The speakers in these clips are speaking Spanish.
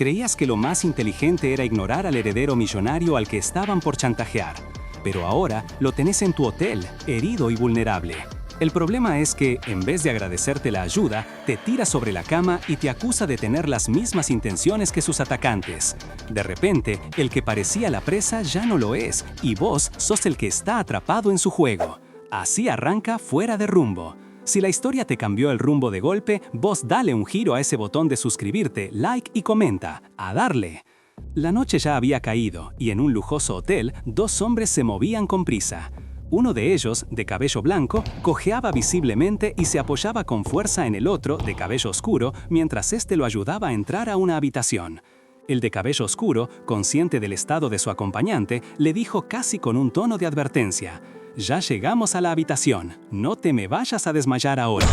Creías que lo más inteligente era ignorar al heredero millonario al que estaban por chantajear. Pero ahora lo tenés en tu hotel, herido y vulnerable. El problema es que, en vez de agradecerte la ayuda, te tira sobre la cama y te acusa de tener las mismas intenciones que sus atacantes. De repente, el que parecía la presa ya no lo es, y vos sos el que está atrapado en su juego. Así arranca Fuera de Rumbo. Si la historia te cambió el rumbo de golpe, vos dale un giro a ese botón de suscribirte, like y comenta. ¡A darle! La noche ya había caído, y en un lujoso hotel, dos hombres se movían con prisa. Uno de ellos, de cabello blanco, cojeaba visiblemente y se apoyaba con fuerza en el otro, de cabello oscuro, mientras éste lo ayudaba a entrar a una habitación. El de cabello oscuro, consciente del estado de su acompañante, le dijo casi con un tono de advertencia: «Ya llegamos a la habitación, no te me vayas a desmayar ahora».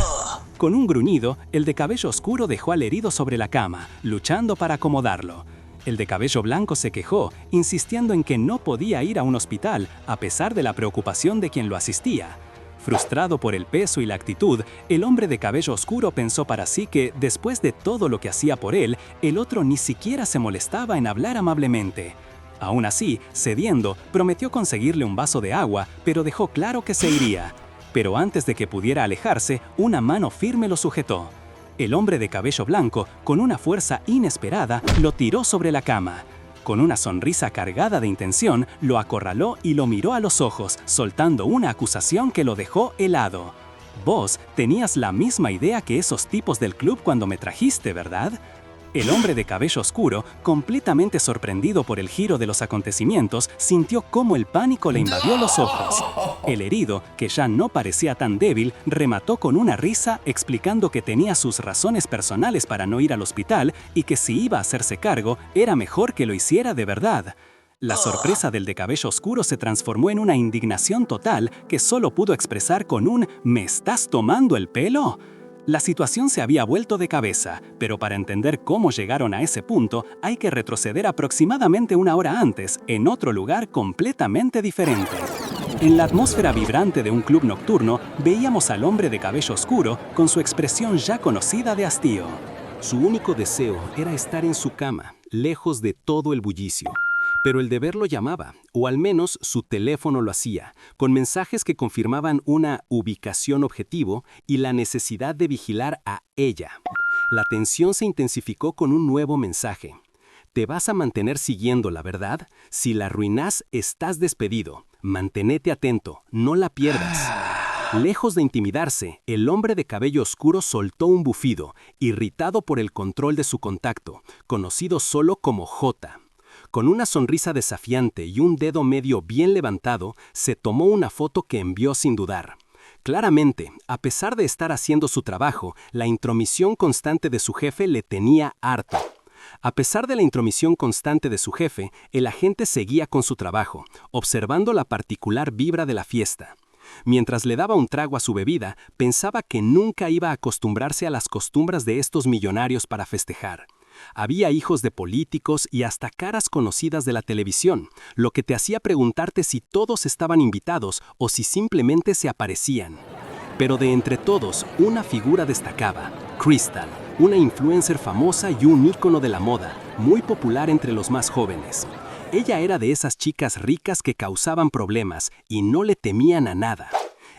Con un gruñido, el de cabello oscuro dejó al herido sobre la cama, luchando para acomodarlo. El de cabello blanco se quejó, insistiendo en que no podía ir a un hospital, a pesar de la preocupación de quien lo asistía. Frustrado por el peso y la actitud, el hombre de cabello oscuro pensó para sí que, después de todo lo que hacía por él, el otro ni siquiera se molestaba en hablar amablemente. Aún así, cediendo, prometió conseguirle un vaso de agua, pero dejó claro que se iría. Pero antes de que pudiera alejarse, una mano firme lo sujetó. El hombre de cabello blanco, con una fuerza inesperada, lo tiró sobre la cama. Con una sonrisa cargada de intención, lo acorraló y lo miró a los ojos, soltando una acusación que lo dejó helado. «Vos tenías la misma idea que esos tipos del club cuando me trajiste, ¿verdad?». El hombre de cabello oscuro, completamente sorprendido por el giro de los acontecimientos, sintió cómo el pánico le invadió los ojos. El herido, que ya no parecía tan débil, remató con una risa explicando que tenía sus razones personales para no ir al hospital y que si iba a hacerse cargo, era mejor que lo hiciera de verdad. La sorpresa del de cabello oscuro se transformó en una indignación total que solo pudo expresar con un «¿Me estás tomando el pelo?». La situación se había vuelto de cabeza, pero para entender cómo llegaron a ese punto, hay que retroceder aproximadamente una hora antes, en otro lugar completamente diferente. En la atmósfera vibrante de un club nocturno, veíamos al hombre de cabello oscuro con su expresión ya conocida de hastío. Su único deseo era estar en su cama, lejos de todo el bullicio. Pero el deber lo llamaba, o al menos su teléfono lo hacía, con mensajes que confirmaban una ubicación objetivo y la necesidad de vigilar a ella. La tensión se intensificó con un nuevo mensaje. «Te vas a mantener siguiéndola, ¿verdad? Si la arruinás, estás despedido. Mantenete atento, no la pierdas». Lejos de intimidarse, el hombre de cabello oscuro soltó un bufido, irritado por el control de su contacto, conocido solo como J. Con una sonrisa desafiante y un dedo medio bien levantado, se tomó una foto que envió sin dudar. Claramente, a pesar de estar haciendo su trabajo, la intromisión constante de su jefe le tenía harto. A pesar de la intromisión constante de su jefe, el agente seguía con su trabajo, observando la particular vibra de la fiesta. Mientras le daba un trago a su bebida, pensaba que nunca iba a acostumbrarse a las costumbres de estos millonarios para festejar. Había hijos de políticos y hasta caras conocidas de la televisión, lo que te hacía preguntarte si todos estaban invitados o si simplemente se aparecían. Pero de entre todos, una figura destacaba: Crystal, una influencer famosa y un ícono de la moda, muy popular entre los más jóvenes. Ella era de esas chicas ricas que causaban problemas y no le temían a nada.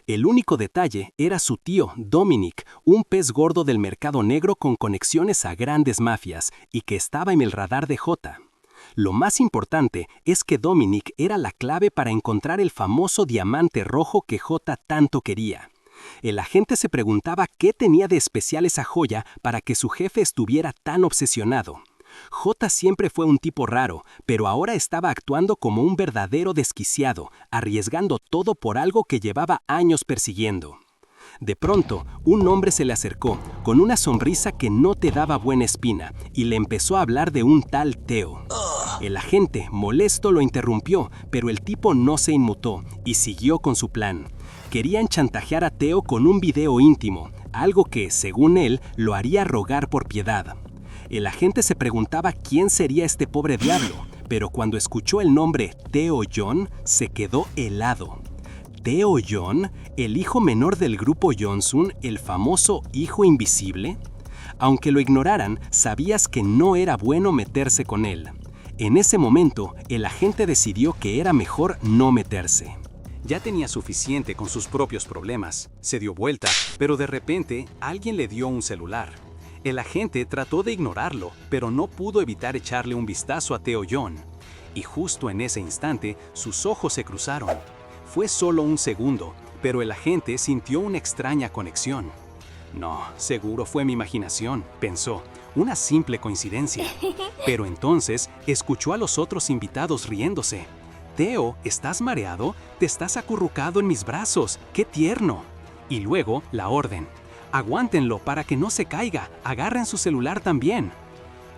El único detalle era su tío, Dominic, un pez gordo del mercado negro con conexiones a grandes mafias y que estaba en el radar de J. Lo más importante es que Dominic era la clave para encontrar el famoso diamante rojo que J tanto quería. El agente se preguntaba qué tenía de especial esa joya para que su jefe estuviera tan obsesionado. J siempre fue un tipo raro, pero ahora estaba actuando como un verdadero desquiciado, arriesgando todo por algo que llevaba años persiguiendo. De pronto, un hombre se le acercó, con una sonrisa que no te daba buena espina, y le empezó a hablar de un tal Theo. El agente, molesto, lo interrumpió, pero el tipo no se inmutó y siguió con su plan. Querían chantajear a Theo con un video íntimo, algo que, según él, lo haría rogar por piedad. El agente se preguntaba quién sería este pobre diablo, pero cuando escuchó el nombre Theo John, se quedó helado. ¿Theo John? ¿El hijo menor del grupo Johnson, el famoso hijo invisible? Aunque lo ignoraran, sabías que no era bueno meterse con él. En ese momento, el agente decidió que era mejor no meterse. Ya tenía suficiente con sus propios problemas. Se dio vuelta, pero de repente alguien le dio un celular. El agente trató de ignorarlo, pero no pudo evitar echarle un vistazo a Tae-hyon. Y justo en ese instante, sus ojos se cruzaron. Fue solo un segundo, pero el agente sintió una extraña conexión. No, seguro fue mi imaginación, pensó, una simple coincidencia. Pero entonces escuchó a los otros invitados riéndose. Teo, ¿estás mareado? Te estás acurrucado en mis brazos, ¡qué tierno! Y luego la orden. Aguántenlo para que no se caiga, agarren su celular también.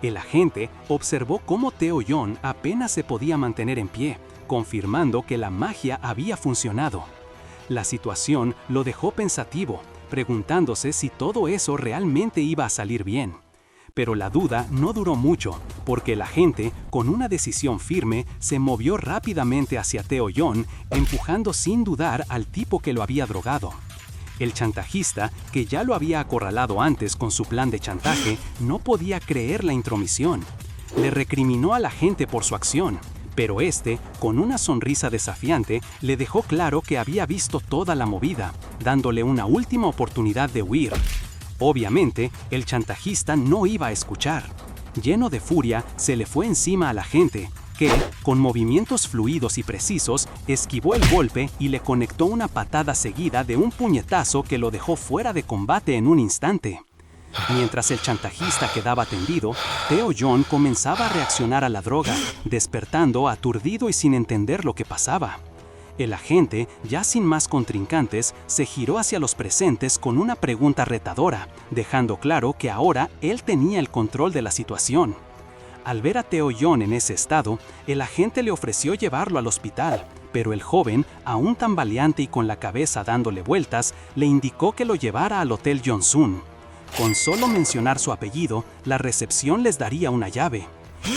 El agente observó cómo Tae-hyon apenas se podía mantener en pie, confirmando que la magia había funcionado. La situación lo dejó pensativo, preguntándose si todo eso realmente iba a salir bien. Pero la duda no duró mucho, porque el agente, con una decisión firme, se movió rápidamente hacia Tae-hyon, empujando sin dudar al tipo que lo había drogado. El chantajista, que ya lo había acorralado antes con su plan de chantaje, no podía creer la intromisión. Le recriminó al agente por su acción, pero este, con una sonrisa desafiante, le dejó claro que había visto toda la movida, dándole una última oportunidad de huir. Obviamente, el chantajista no iba a escuchar. Lleno de furia, se le fue encima al agente, que, con movimientos fluidos y precisos, esquivó el golpe y le conectó una patada seguida de un puñetazo que lo dejó fuera de combate en un instante. Mientras el chantajista quedaba tendido, Tae-hyon comenzaba a reaccionar a la droga, despertando aturdido y sin entender lo que pasaba. El agente, ya sin más contrincantes, se giró hacia los presentes con una pregunta retadora, dejando claro que ahora él tenía el control de la situación. Al ver a Tae-hyon en ese estado, el agente le ofreció llevarlo al hospital, pero el joven, aún tambaleante y con la cabeza dándole vueltas, le indicó que lo llevara al Hotel Yonsun. Con solo mencionar su apellido, la recepción les daría una llave.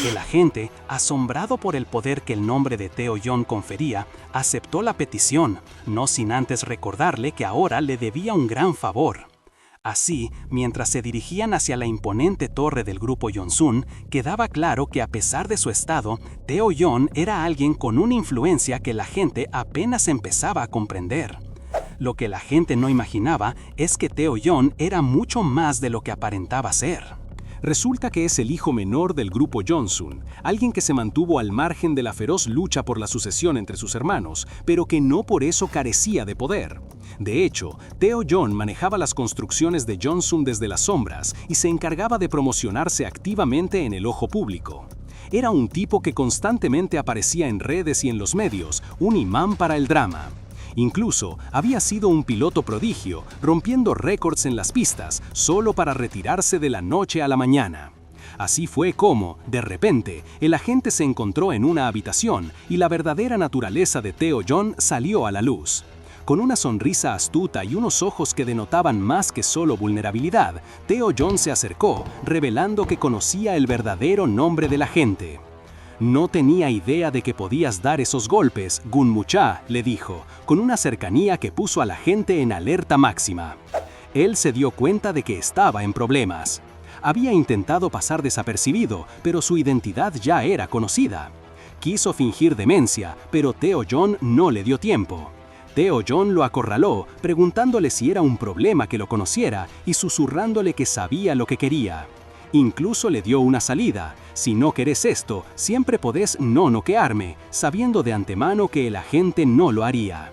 El agente, asombrado por el poder que el nombre de Tae-hyon confería, aceptó la petición, no sin antes recordarle que ahora le debía un gran favor. Así, mientras se dirigían hacia la imponente torre del grupo Yonsun, quedaba claro que a pesar de su estado, Tae-hyon era alguien con una influencia que la gente apenas empezaba a comprender. Lo que la gente no imaginaba es que Tae-hyon era mucho más de lo que aparentaba ser. Resulta que es el hijo menor del grupo Yonsun, alguien que se mantuvo al margen de la feroz lucha por la sucesión entre sus hermanos, pero que no por eso carecía de poder. De hecho, Tae-hyon manejaba las construcciones de Yonsun desde las sombras y se encargaba de promocionarse activamente en el ojo público. Era un tipo que constantemente aparecía en redes y en los medios, un imán para el drama. Incluso había sido un piloto prodigio, rompiendo récords en las pistas, solo para retirarse de la noche a la mañana. Así fue como, de repente, el agente se encontró en una habitación y la verdadera naturaleza de Tae-hyon salió a la luz. Con una sonrisa astuta y unos ojos que denotaban más que solo vulnerabilidad, Tae-hyon se acercó, revelando que conocía el verdadero nombre del agente. «No tenía idea de que podías dar esos golpes, Gun-mucha», le dijo, con una cercanía que puso a la gente en alerta máxima. Él se dio cuenta de que estaba en problemas. Había intentado pasar desapercibido, pero su identidad ya era conocida. Quiso fingir demencia, pero Tae-hyon no le dio tiempo. Tae-hyon lo acorraló, preguntándole si era un problema que lo conociera y susurrándole que sabía lo que quería. Incluso le dio una salida. «Si no querés esto, siempre podés no noquearme», sabiendo de antemano que el agente no lo haría.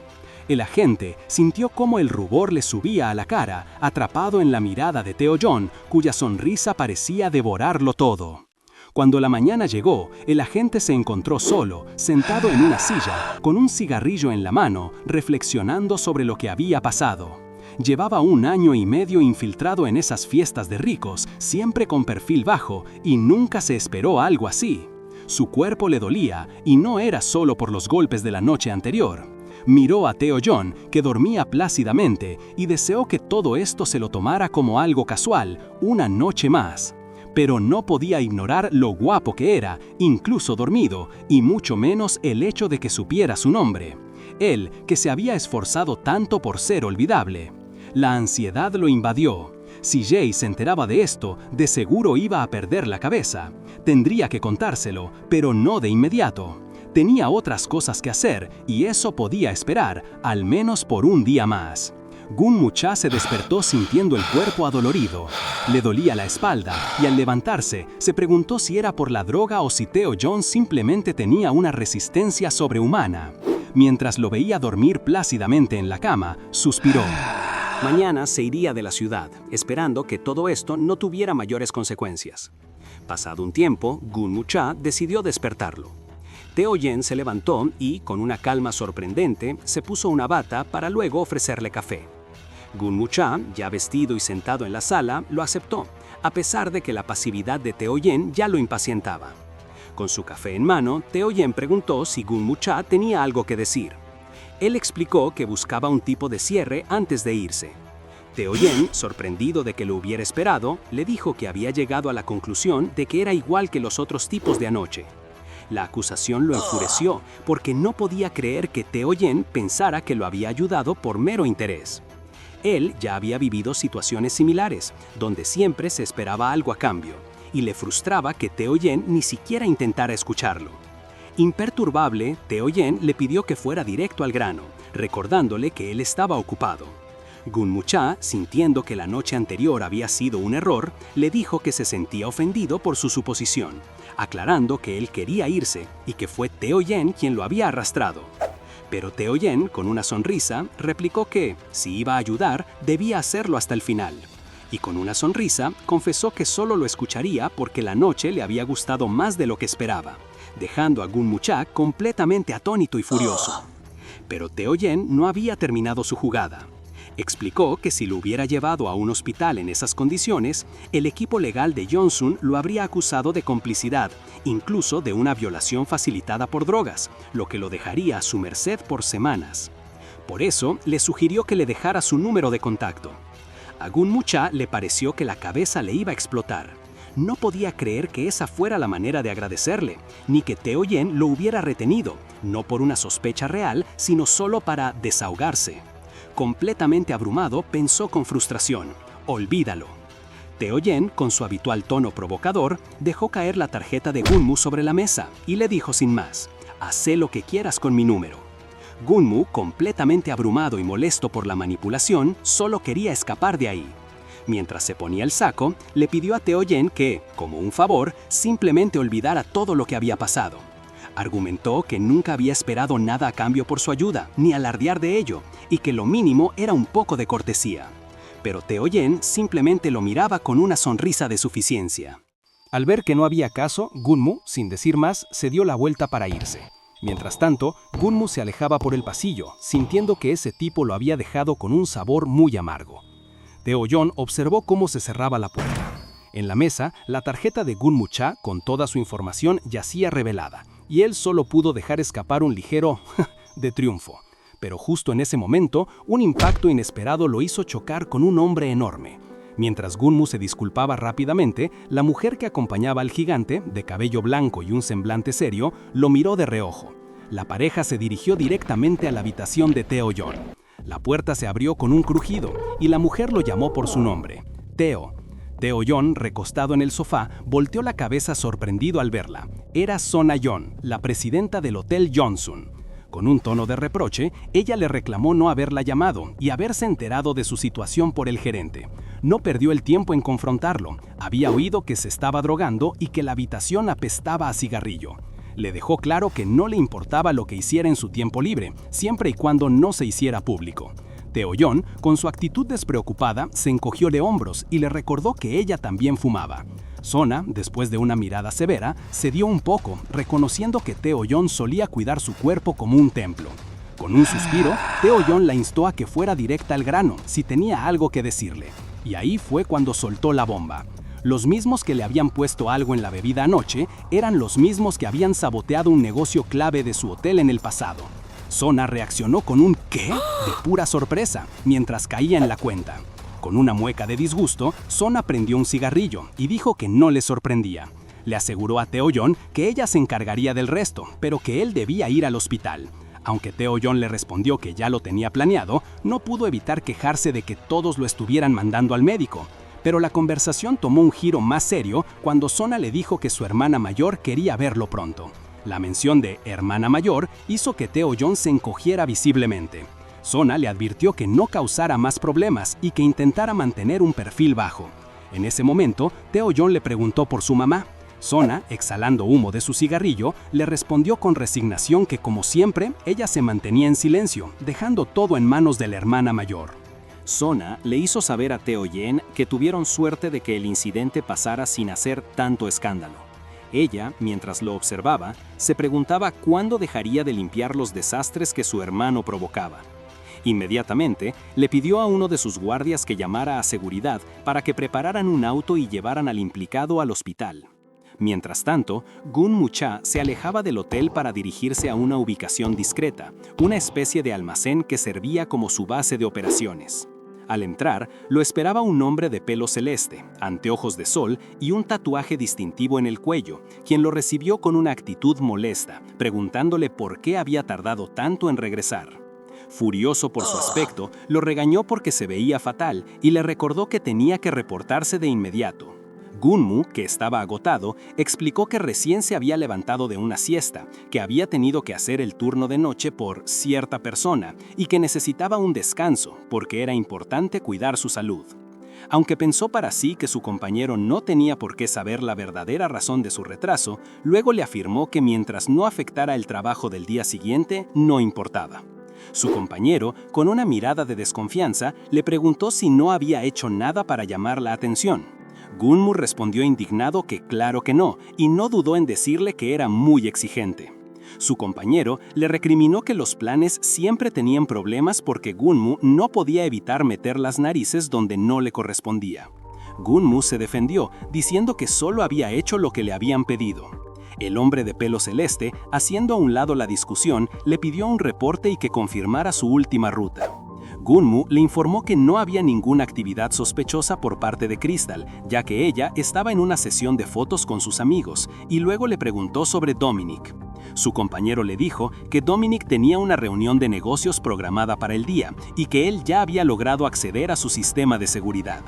El agente sintió cómo el rubor le subía a la cara, atrapado en la mirada de Tae-hyon, cuya sonrisa parecía devorarlo todo. Cuando la mañana llegó, el agente se encontró solo, sentado en una silla, con un cigarrillo en la mano, reflexionando sobre lo que había pasado. Llevaba 1 año y medio infiltrado en esas fiestas de ricos, siempre con perfil bajo, y nunca se esperó algo así. Su cuerpo le dolía, y no era solo por los golpes de la noche anterior. Miró a Tae-hyon, que dormía plácidamente, y deseó que todo esto se lo tomara como algo casual, una noche más. Pero no podía ignorar lo guapo que era, incluso dormido, y mucho menos el hecho de que supiera su nombre. Él, que se había esforzado tanto por ser olvidable. La ansiedad lo invadió. Si Jay se enteraba de esto, de seguro iba a perder la cabeza. Tendría que contárselo, pero no de inmediato. Tenía otras cosas que hacer y eso podía esperar, al menos por un día más. Gun Mucha se despertó sintiendo el cuerpo adolorido. Le dolía la espalda y al levantarse se preguntó si era por la droga o si Taeho-yeon simplemente tenía una resistencia sobrehumana. Mientras lo veía dormir plácidamente en la cama, suspiró. Mañana se iría de la ciudad, esperando que todo esto no tuviera mayores consecuencias. Pasado un tiempo, Gun Mucha decidió despertarlo. Taeho-yeon se levantó y, con una calma sorprendente, se puso una bata para luego ofrecerle café. Gun Mucha, ya vestido y sentado en la sala, lo aceptó, a pesar de que la pasividad de Taeho-yeon ya lo impacientaba. Con su café en mano, Taeho-yeon preguntó si Gun Mucha tenía algo que decir. Él explicó que buscaba un tipo de cierre antes de irse. Taeho-yeon, sorprendido de que lo hubiera esperado, le dijo que había llegado a la conclusión de que era igual que los otros tipos de anoche. La acusación lo enfureció porque no podía creer que Taeho-yeon pensara que lo había ayudado por mero interés. Él ya había vivido situaciones similares, donde siempre se esperaba algo a cambio, y le frustraba que Taeho-yeon ni siquiera intentara escucharlo. Imperturbable, Taeho-yeon le pidió que fuera directo al grano, recordándole que él estaba ocupado. Gun Mucha, sintiendo que la noche anterior había sido un error, le dijo que se sentía ofendido por su suposición, aclarando que él quería irse y que fue Taeho-yeon quien lo había arrastrado. Pero Taeho-yeon, con una sonrisa, replicó que, si iba a ayudar, debía hacerlo hasta el final. Y con una sonrisa, confesó que solo lo escucharía porque la noche le había gustado más de lo que esperaba, dejando a Gun Mucha completamente atónito y furioso. Pero Taeho-yeon no había terminado su jugada. Explicó que si lo hubiera llevado a un hospital en esas condiciones, el equipo legal de Yeonsun lo habría acusado de complicidad, incluso de una violación facilitada por drogas, lo que lo dejaría a su merced por semanas. Por eso, le sugirió que le dejara su número de contacto. A Gun Mucha le pareció que la cabeza le iba a explotar. No podía creer que esa fuera la manera de agradecerle, ni que Taeho-yeon lo hubiera retenido, no por una sospecha real, sino solo para desahogarse. Completamente abrumado, pensó con frustración, «Olvídalo». Taeho-yeon, con su habitual tono provocador, dejó caer la tarjeta de Gunmu sobre la mesa y le dijo sin más, «Haz lo que quieras con mi número». Gunmu, completamente abrumado y molesto por la manipulación, solo quería escapar de ahí. Mientras se ponía el saco, le pidió a Taeho-yeon que, como un favor, simplemente olvidara todo lo que había pasado. Argumentó que nunca había esperado nada a cambio por su ayuda, ni alardear de ello, y que lo mínimo era un poco de cortesía. Pero Taeho-yeon simplemente lo miraba con una sonrisa de suficiencia. Al ver que no había caso, Gunmu, sin decir más, se dio la vuelta para irse. Mientras tanto, Gunmu se alejaba por el pasillo, sintiendo que ese tipo lo había dejado con un sabor muy amargo. Taeho-yeon observó cómo se cerraba la puerta. En la mesa, la tarjeta de Gun Mucha, con toda su información, yacía revelada, y él solo pudo dejar escapar un ligero de triunfo. Pero justo en ese momento, un impacto inesperado lo hizo chocar con un hombre enorme. Mientras Gunmu se disculpaba rápidamente, la mujer que acompañaba al gigante, de cabello blanco y un semblante serio, lo miró de reojo. La pareja se dirigió directamente a la habitación de Taeho-yeon. La puerta se abrió con un crujido, y la mujer lo llamó por su nombre, Teo. Taeho-yeon, recostado en el sofá, volteó la cabeza sorprendido al verla. Era Sona-yeon, la presidenta del Hotel Yeonsun. Con un tono de reproche, ella le reclamó no haberla llamado y haberse enterado de su situación por el gerente. No perdió el tiempo en confrontarlo. Había oído que se estaba drogando y que la habitación apestaba a cigarrillo. Le dejó claro que no le importaba lo que hiciera en su tiempo libre, siempre y cuando no se hiciera público. Taeho-yeon, con su actitud despreocupada, se encogió de hombros y le recordó que ella también fumaba. Sona, después de una mirada severa, cedió un poco, reconociendo que Taeho-yeon solía cuidar su cuerpo como un templo. Con un suspiro, Taeho-yeon la instó a que fuera directa al grano, si tenía algo que decirle. Y ahí fue cuando soltó la bomba. Los mismos que le habían puesto algo en la bebida anoche eran los mismos que habían saboteado un negocio clave de su hotel en el pasado. Sona reaccionó con un ¿qué? De pura sorpresa, mientras caía en la cuenta. Con una mueca de disgusto, Sona prendió un cigarrillo y dijo que no le sorprendía. Le aseguró a Taeho-yeon que ella se encargaría del resto, pero que él debía ir al hospital. Aunque Taeho-yeon le respondió que ya lo tenía planeado, no pudo evitar quejarse de que todos lo estuvieran mandando al médico. Pero la conversación tomó un giro más serio cuando Sona le dijo que su hermana mayor quería verlo pronto. La mención de hermana mayor hizo que Tae-yeon se encogiera visiblemente. Sona le advirtió que no causara más problemas y que intentara mantener un perfil bajo. En ese momento, Tae-yeon le preguntó por su mamá. Sona, exhalando humo de su cigarrillo, le respondió con resignación que, como siempre, ella se mantenía en silencio, dejando todo en manos de la hermana mayor. Sona le hizo saber a Tae-yeon que tuvieron suerte de que el incidente pasara sin hacer tanto escándalo. Ella, mientras lo observaba, se preguntaba cuándo dejaría de limpiar los desastres que su hermano provocaba. Inmediatamente, le pidió a uno de sus guardias que llamara a seguridad para que prepararan un auto y llevaran al implicado al hospital. Mientras tanto, Gun-moo Cha se alejaba del hotel para dirigirse a una ubicación discreta, una especie de almacén que servía como su base de operaciones. Al entrar, lo esperaba un hombre de pelo celeste, anteojos de sol y un tatuaje distintivo en el cuello, quien lo recibió con una actitud molesta, preguntándole por qué había tardado tanto en regresar. Furioso por su aspecto, lo regañó porque se veía fatal y le recordó que tenía que reportarse de inmediato. Gun-moo, que estaba agotado, explicó que recién se había levantado de una siesta, que había tenido que hacer el turno de noche por cierta persona y que necesitaba un descanso porque era importante cuidar su salud. Aunque pensó para sí que su compañero no tenía por qué saber la verdadera razón de su retraso, luego le afirmó que mientras no afectara el trabajo del día siguiente, no importaba. Su compañero, con una mirada de desconfianza, le preguntó si no había hecho nada para llamar la atención. Gun-moo respondió indignado que claro que no, y no dudó en decirle que era muy exigente. Su compañero le recriminó que los planes siempre tenían problemas porque Gun-moo no podía evitar meter las narices donde no le correspondía. Gun-moo se defendió, diciendo que solo había hecho lo que le habían pedido. El hombre de pelo celeste, haciendo a un lado la discusión, le pidió un reporte y que confirmara su última ruta. Gun-moo le informó que no había ninguna actividad sospechosa por parte de Crystal, ya que ella estaba en una sesión de fotos con sus amigos, y luego le preguntó sobre Dominic. Su compañero le dijo que Dominic tenía una reunión de negocios programada para el día y que él ya había logrado acceder a su sistema de seguridad.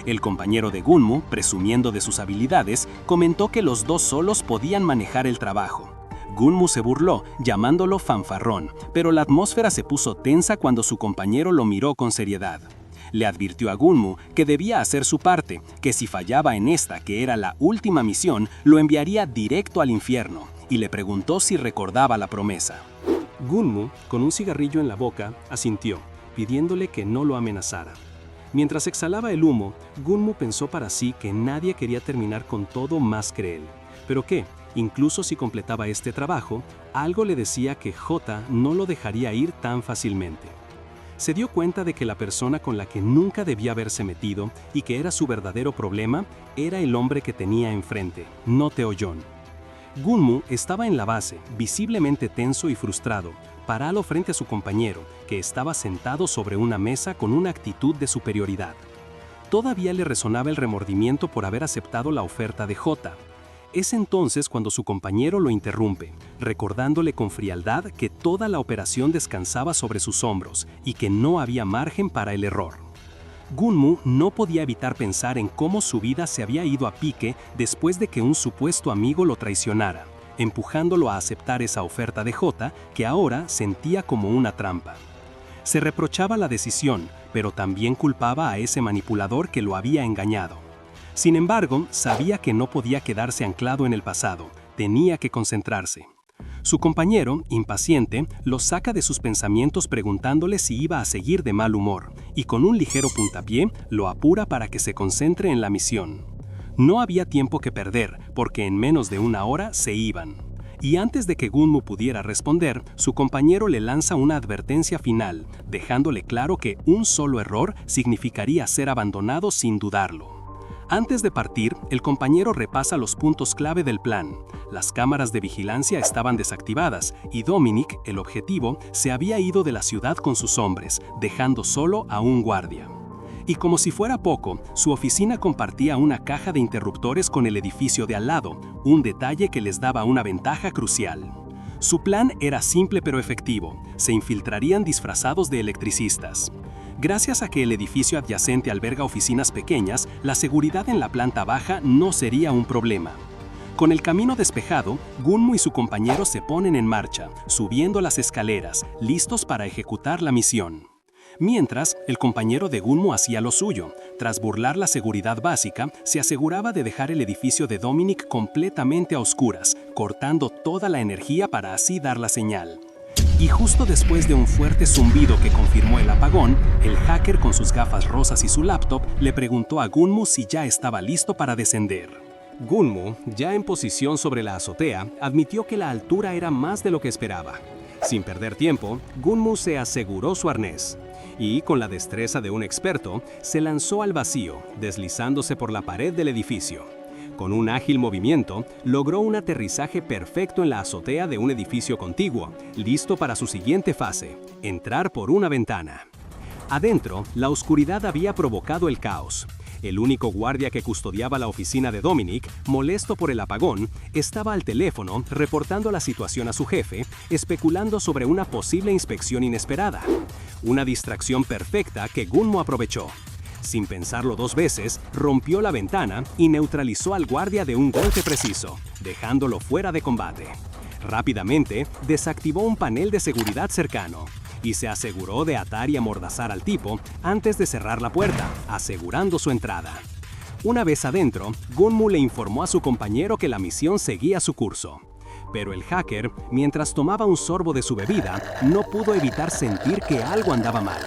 El compañero de Gun-moo, presumiendo de sus habilidades, comentó que los dos solos podían manejar el trabajo. Gun-moo se burló, llamándolo fanfarrón, pero la atmósfera se puso tensa cuando su compañero lo miró con seriedad. Le advirtió a Gun-moo que debía hacer su parte, que si fallaba en esta, que era la última misión, lo enviaría directo al infierno, y le preguntó si recordaba la promesa. Gun-moo, con un cigarrillo en la boca, asintió, pidiéndole que no lo amenazara. Mientras exhalaba el humo, Gun-moo pensó para sí que nadie quería terminar con todo más que él, pero que, incluso si completaba este trabajo, algo le decía que J no lo dejaría ir tan fácilmente. Se dio cuenta de que la persona con la que nunca debía haberse metido y que era su verdadero problema era el hombre que tenía enfrente, no Tae-yeon. Gun-moo estaba en la base, visiblemente tenso y frustrado, parado frente a su compañero, que estaba sentado sobre una mesa con una actitud de superioridad. Todavía le resonaba el remordimiento por haber aceptado la oferta de J. Es entonces cuando su compañero lo interrumpe, recordándole con frialdad que toda la operación descansaba sobre sus hombros y que no había margen para el error. Gun-moo no podía evitar pensar en cómo su vida se había ido a pique después de que un supuesto amigo lo traicionara, empujándolo a aceptar esa oferta de J que ahora sentía como una trampa. Se reprochaba la decisión, pero también culpaba a ese manipulador que lo había engañado. Sin embargo, sabía que no podía quedarse anclado en el pasado, tenía que concentrarse. Su compañero, impaciente, lo saca de sus pensamientos preguntándole si iba a seguir de mal humor, y con un ligero puntapié lo apura para que se concentre en la misión. No había tiempo que perder, porque en menos de una hora se iban. Y antes de que Gun-moo pudiera responder, su compañero le lanza una advertencia final, dejándole claro que un solo error significaría ser abandonado sin dudarlo. Antes de partir, el compañero repasa los puntos clave del plan. Las cámaras de vigilancia estaban desactivadas y Dominic, el objetivo, se había ido de la ciudad con sus hombres, dejando solo a un guardia. Y como si fuera poco, su oficina compartía una caja de interruptores con el edificio de al lado, un detalle que les daba una ventaja crucial. Su plan era simple pero efectivo. Se infiltrarían disfrazados de electricistas. Gracias a que el edificio adyacente alberga oficinas pequeñas, la seguridad en la planta baja no sería un problema. Con el camino despejado, Gunmu y su compañero se ponen en marcha, subiendo las escaleras, listos para ejecutar la misión. Mientras, el compañero de Gunmu hacía lo suyo. Tras burlar la seguridad básica, se aseguraba de dejar el edificio de Dominic completamente a oscuras, cortando toda la energía para así dar la señal. Y justo después de un fuerte zumbido que confirmó el apagón, el hacker con sus gafas rosas y su laptop le preguntó a Gunmu si ya estaba listo para descender. Gunmu, ya en posición sobre la azotea, admitió que la altura era más de lo que esperaba. Sin perder tiempo, Gunmu se aseguró su arnés y, con la destreza de un experto, se lanzó al vacío, deslizándose por la pared del edificio. Con un ágil movimiento, logró un aterrizaje perfecto en la azotea de un edificio contiguo, listo para su siguiente fase: entrar por una ventana. Adentro, la oscuridad había provocado el caos. El único guardia que custodiaba la oficina de Dominic, molesto por el apagón, estaba al teléfono reportando la situación a su jefe, especulando sobre una posible inspección inesperada. Una distracción perfecta que Gunmu aprovechó. Sin pensarlo dos veces, rompió la ventana y neutralizó al guardia de un golpe preciso, dejándolo fuera de combate. Rápidamente, desactivó un panel de seguridad cercano y se aseguró de atar y amordazar al tipo antes de cerrar la puerta, asegurando su entrada. Una vez adentro, Gunmu le informó a su compañero que la misión seguía su curso. Pero el hacker, mientras tomaba un sorbo de su bebida, no pudo evitar sentir que algo andaba mal.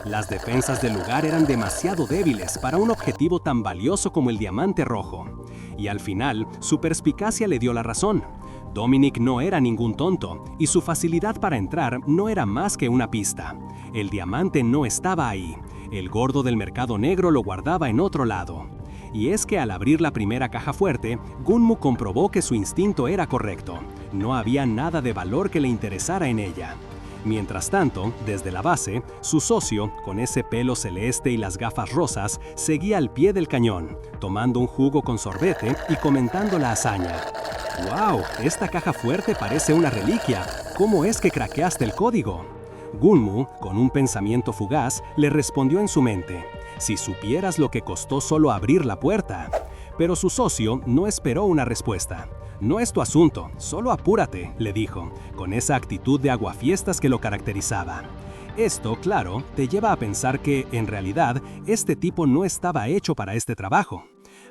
Las defensas del lugar eran demasiado débiles para un objetivo tan valioso como el diamante rojo. Y al final, su perspicacia le dio la razón. Dominic no era ningún tonto, y su facilidad para entrar no era más que una pista. El diamante no estaba ahí. El gordo del mercado negro lo guardaba en otro lado. Y es que al abrir la primera caja fuerte, Gunmu comprobó que su instinto era correcto. No había nada de valor que le interesara en ella. Mientras tanto, desde la base, su socio, con ese pelo celeste y las gafas rosas, seguía al pie del cañón, tomando un jugo con sorbete y comentando la hazaña. ¡Wow! Esta caja fuerte parece una reliquia. ¿Cómo es que craqueaste el código? Gunmu, con un pensamiento fugaz, le respondió en su mente: si supieras lo que costó solo abrir la puerta. Pero su socio no esperó una respuesta. No es tu asunto, solo apúrate, le dijo, con esa actitud de aguafiestas que lo caracterizaba. Esto, claro, te lleva a pensar que, en realidad, este tipo no estaba hecho para este trabajo.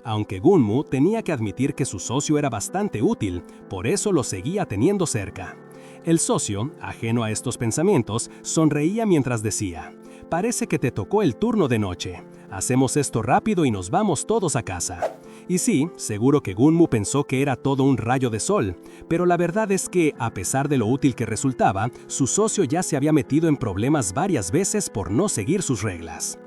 Aunque Gunmu tenía que admitir que su socio era bastante útil, por eso lo seguía teniendo cerca. El socio, ajeno a estos pensamientos, sonreía mientras decía: parece que te tocó el turno de noche. Hacemos esto rápido y nos vamos todos a casa. Y sí, seguro que Gunmu pensó que era todo un rayo de sol, pero la verdad es que, a pesar de lo útil que resultaba, su socio ya se había metido en problemas varias veces por no seguir sus reglas.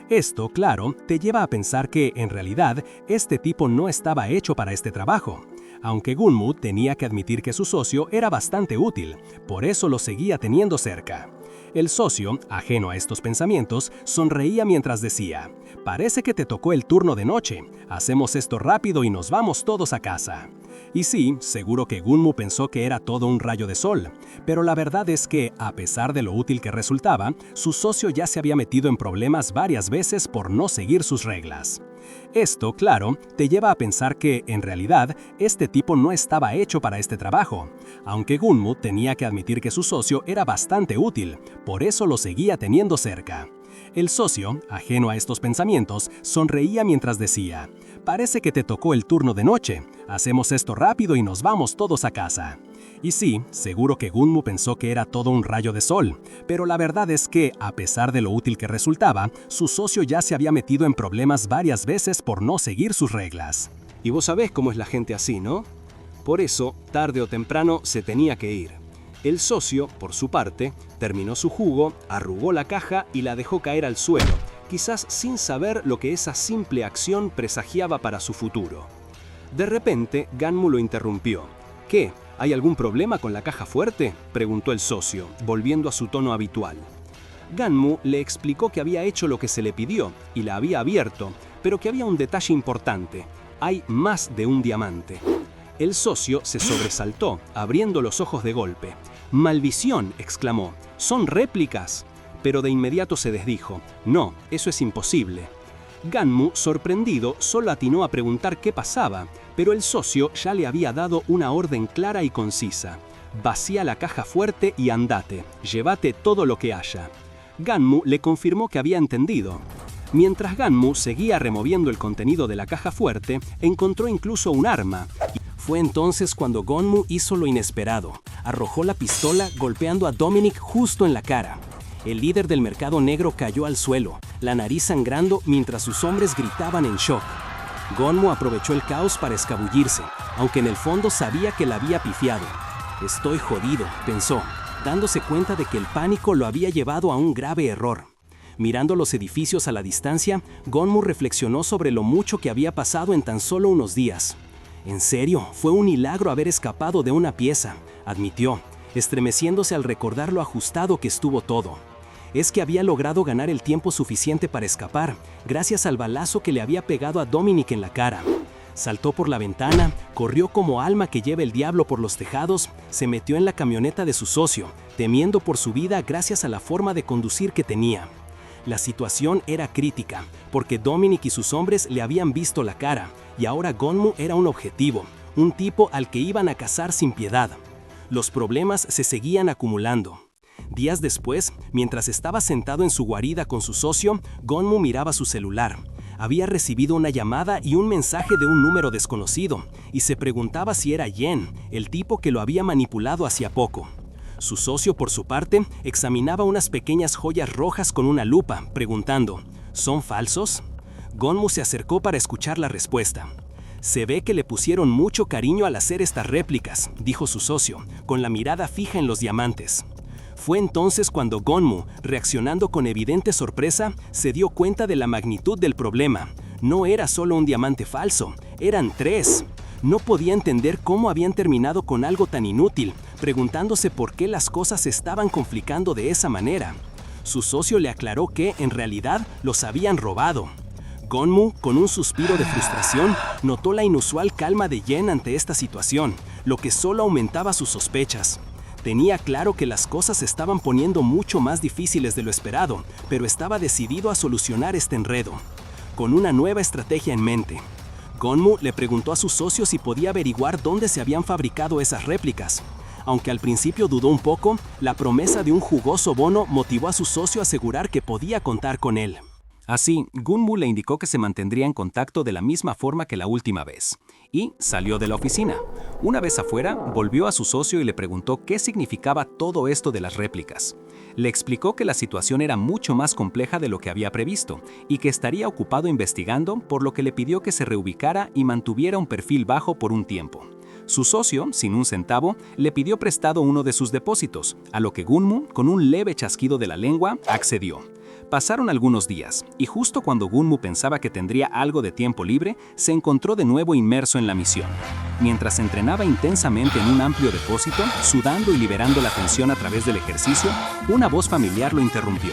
Esto, claro, te lleva a pensar que, en realidad, este tipo no estaba hecho para este trabajo. Aunque Gunmu tenía que admitir que su socio era bastante útil, por eso lo seguía teniendo cerca. El socio, ajeno a estos pensamientos, sonreía mientras decía: parece que te tocó el turno de noche. Hacemos esto rápido y nos vamos todos a casa. Y sí, seguro que Gunmu pensó que era todo un rayo de sol, pero la verdad es que, a pesar de lo útil que resultaba, su socio ya se había metido en problemas varias veces por no seguir sus reglas. Esto, claro, te lleva a pensar que, en realidad, este tipo no estaba hecho para este trabajo. Aunque Gunmu tenía que admitir que su socio era bastante útil, por eso lo seguía teniendo cerca. El socio, ajeno a estos pensamientos, sonreía mientras decía: parece que te tocó el turno de noche. Hacemos esto rápido y nos vamos todos a casa. Y sí, seguro que Gunmu pensó que era todo un rayo de sol, pero la verdad es que, a pesar de lo útil que resultaba, su socio ya se había metido en problemas varias veces por no seguir sus reglas. Y vos sabés cómo es la gente así, ¿no? Por eso, tarde o temprano, se tenía que ir. El socio, por su parte, terminó su jugo, arrugó la caja y la dejó caer al suelo, quizás sin saber lo que esa simple acción presagiaba para su futuro. De repente, Gunmu lo interrumpió. ¿Qué? ¿Hay algún problema con la caja fuerte?, preguntó el socio, volviendo a su tono habitual. Gunmu le explicó que había hecho lo que se le pidió y la había abierto, pero que había un detalle importante: hay más de un diamante. El socio se sobresaltó, abriendo los ojos de golpe. «¡Malvisión!», exclamó. «¡Son réplicas!». Pero de inmediato se desdijo. «No, eso es imposible». Ganmu, sorprendido, solo atinó a preguntar qué pasaba, pero el socio ya le había dado una orden clara y concisa. «Vacía la caja fuerte y andate. Llévate todo lo que haya». Ganmu le confirmó que había entendido. Mientras Ganmu seguía removiendo el contenido de la caja fuerte, encontró incluso un arma. Fue entonces cuando Ganmu hizo lo inesperado. Arrojó la pistola golpeando a Dominic justo en la cara. El líder del mercado negro cayó al suelo, la nariz sangrando mientras sus hombres gritaban en shock. Ganmu aprovechó el caos para escabullirse, aunque en el fondo sabía que la había pifiado. «Estoy jodido», pensó, dándose cuenta de que el pánico lo había llevado a un grave error. Mirando los edificios a la distancia, Ganmu reflexionó sobre lo mucho que había pasado en tan solo unos días. «En serio, fue un milagro haber escapado de una pieza», admitió, estremeciéndose al recordar lo ajustado que estuvo todo. Es que había logrado ganar el tiempo suficiente para escapar, gracias al balazo que le había pegado a Dominic en la cara. Saltó por la ventana, corrió como alma que lleva el diablo por los tejados, se metió en la camioneta de su socio, temiendo por su vida gracias a la forma de conducir que tenía. La situación era crítica, porque Dominic y sus hombres le habían visto la cara, y ahora Ganmu era un objetivo, un tipo al que iban a cazar sin piedad. Los problemas se seguían acumulando. Días después, mientras estaba sentado en su guarida con su socio, Ganmu miraba su celular. Había recibido una llamada y un mensaje de un número desconocido, y se preguntaba si era Yen, el tipo que lo había manipulado hacía poco. Su socio, por su parte, examinaba unas pequeñas joyas rojas con una lupa, preguntando, ¿son falsos? Ganmu se acercó para escuchar la respuesta. «Se ve que le pusieron mucho cariño al hacer estas réplicas», dijo su socio, con la mirada fija en los diamantes. Fue entonces cuando Ganmu, reaccionando con evidente sorpresa, se dio cuenta de la magnitud del problema. No era solo un diamante falso, eran 3. No podía entender cómo habían terminado con algo tan inútil, preguntándose por qué las cosas se estaban complicando de esa manera. Su socio le aclaró que, en realidad, los habían robado. Ganmu, con un suspiro de frustración, notó la inusual calma de Yen ante esta situación, lo que solo aumentaba sus sospechas. Tenía claro que las cosas se estaban poniendo mucho más difíciles de lo esperado, pero estaba decidido a solucionar este enredo. Con una nueva estrategia en mente, Ganmu le preguntó a su socio si podía averiguar dónde se habían fabricado esas réplicas. Aunque al principio dudó un poco, la promesa de un jugoso bono motivó a su socio a asegurar que podía contar con él. Así, Ganmu le indicó que se mantendría en contacto de la misma forma que la última vez, y salió de la oficina. Una vez afuera, volvió a su socio y le preguntó qué significaba todo esto de las réplicas. Le explicó que la situación era mucho más compleja de lo que había previsto, y que estaría ocupado investigando, por lo que le pidió que se reubicara y mantuviera un perfil bajo por un tiempo. Su socio, sin un centavo, le pidió prestado uno de sus depósitos, a lo que Ganmu, con un leve chasquido de la lengua, accedió. Pasaron algunos días, y justo cuando Ganmu pensaba que tendría algo de tiempo libre, se encontró de nuevo inmerso en la misión. Mientras entrenaba intensamente en un amplio depósito, sudando y liberando la tensión a través del ejercicio, una voz familiar lo interrumpió.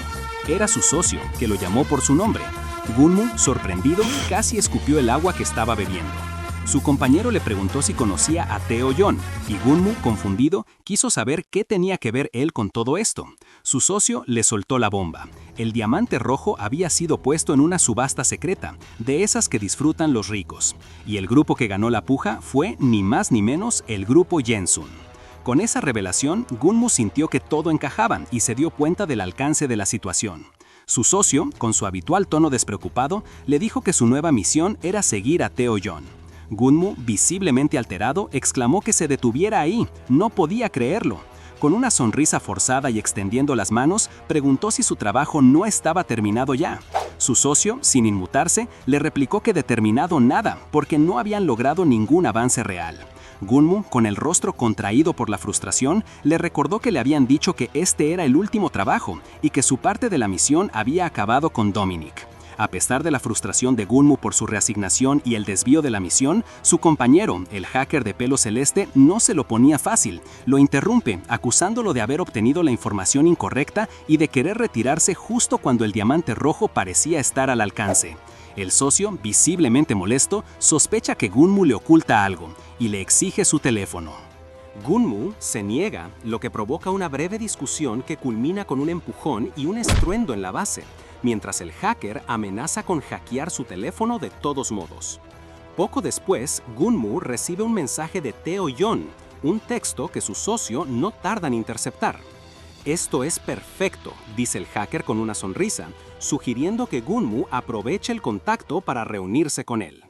Era su socio, que lo llamó por su nombre. Ganmu, sorprendido, casi escupió el agua que estaba bebiendo. Su compañero le preguntó si conocía a Taeyeon, y Ganmu, confundido, quiso saber qué tenía que ver él con todo esto. Su socio le soltó la bomba. El diamante rojo había sido puesto en una subasta secreta, de esas que disfrutan los ricos. Y el grupo que ganó la puja fue, ni más ni menos, el grupo Yensun. Con esa revelación, Ganmu sintió que todo encajaba y se dio cuenta del alcance de la situación. Su socio, con su habitual tono despreocupado, le dijo que su nueva misión era seguir a Taeyeon. Ganmu, visiblemente alterado, exclamó que se detuviera ahí, no podía creerlo. Con una sonrisa forzada y extendiendo las manos, preguntó si su trabajo no estaba terminado ya. Su socio, sin inmutarse, le replicó que determinado nada, porque no habían logrado ningún avance real. Ganmu, con el rostro contraído por la frustración, le recordó que le habían dicho que este era el último trabajo y que su parte de la misión había acabado con Dominic. A pesar de la frustración de Ganmu por su reasignación y el desvío de la misión, su compañero, el hacker de pelo celeste, no se lo ponía fácil. Lo interrumpe, acusándolo de haber obtenido la información incorrecta y de querer retirarse justo cuando el diamante rojo parecía estar al alcance. El socio, visiblemente molesto, sospecha que Gunmu le oculta algo y le exige su teléfono. Gunmu se niega, lo que provoca una breve discusión que culmina con un empujón y un estruendo en la base, mientras el hacker amenaza con hackear su teléfono de todos modos. Poco después, Gunmu recibe un mensaje de Tae-yeon, un texto que su socio no tarda en interceptar. «Esto es perfecto», dice el hacker con una sonrisa, sugiriendo que Gunmu aproveche el contacto para reunirse con él.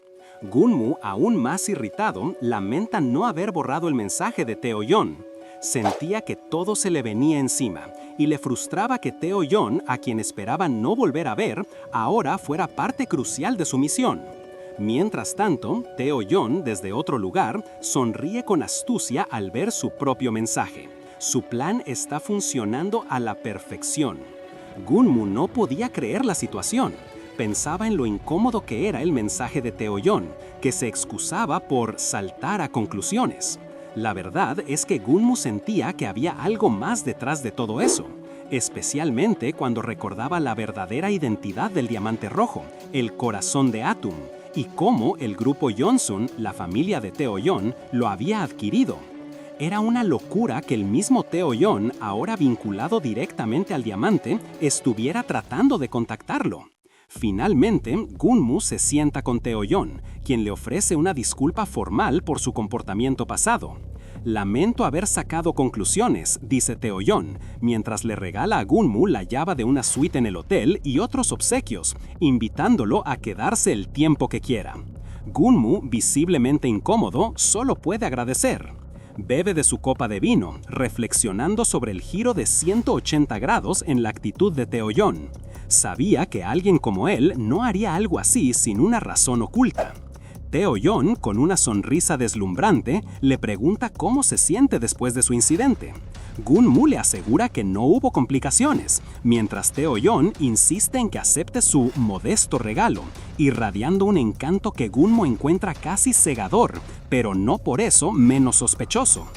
Gunmu, aún más irritado, lamenta no haber borrado el mensaje de Tae-yeon. Sentía que todo se le venía encima y le frustraba que Tae-yeon, a quien esperaba no volver a ver, ahora fuera parte crucial de su misión. Mientras tanto, Tae-yeon, desde otro lugar, sonríe con astucia al ver su propio mensaje. Su plan está funcionando a la perfección. Gunmu no podía creer la situación. Pensaba en lo incómodo que era el mensaje de Tae-yeon, que se excusaba por saltar a conclusiones. La verdad es que Gunmu sentía que había algo más detrás de todo eso, especialmente cuando recordaba la verdadera identidad del diamante rojo, el corazón de Atum, y cómo el grupo Yeonsun, la familia de Tae-yeon, lo había adquirido. Era una locura que el mismo Tae-yeon, ahora vinculado directamente al diamante, estuviera tratando de contactarlo. Finalmente, Gunmu se sienta con Tae-yeon, quien le ofrece una disculpa formal por su comportamiento pasado. «Lamento haber sacado conclusiones», dice Tae-yeon, mientras le regala a Gunmu la llave de una suite en el hotel y otros obsequios, invitándolo a quedarse el tiempo que quiera. Gunmu, visiblemente incómodo, solo puede agradecer. Bebe de su copa de vino, reflexionando sobre el giro de 180 grados en la actitud de Tae-yeon. Sabía que alguien como él no haría algo así sin una razón oculta. Tae-yeon, con una sonrisa deslumbrante, le pregunta cómo se siente después de su incidente. Gunmu le asegura que no hubo complicaciones, mientras Tae-yeon insiste en que acepte su modesto regalo, irradiando un encanto que Gunmu encuentra casi cegador, pero no por eso menos sospechoso.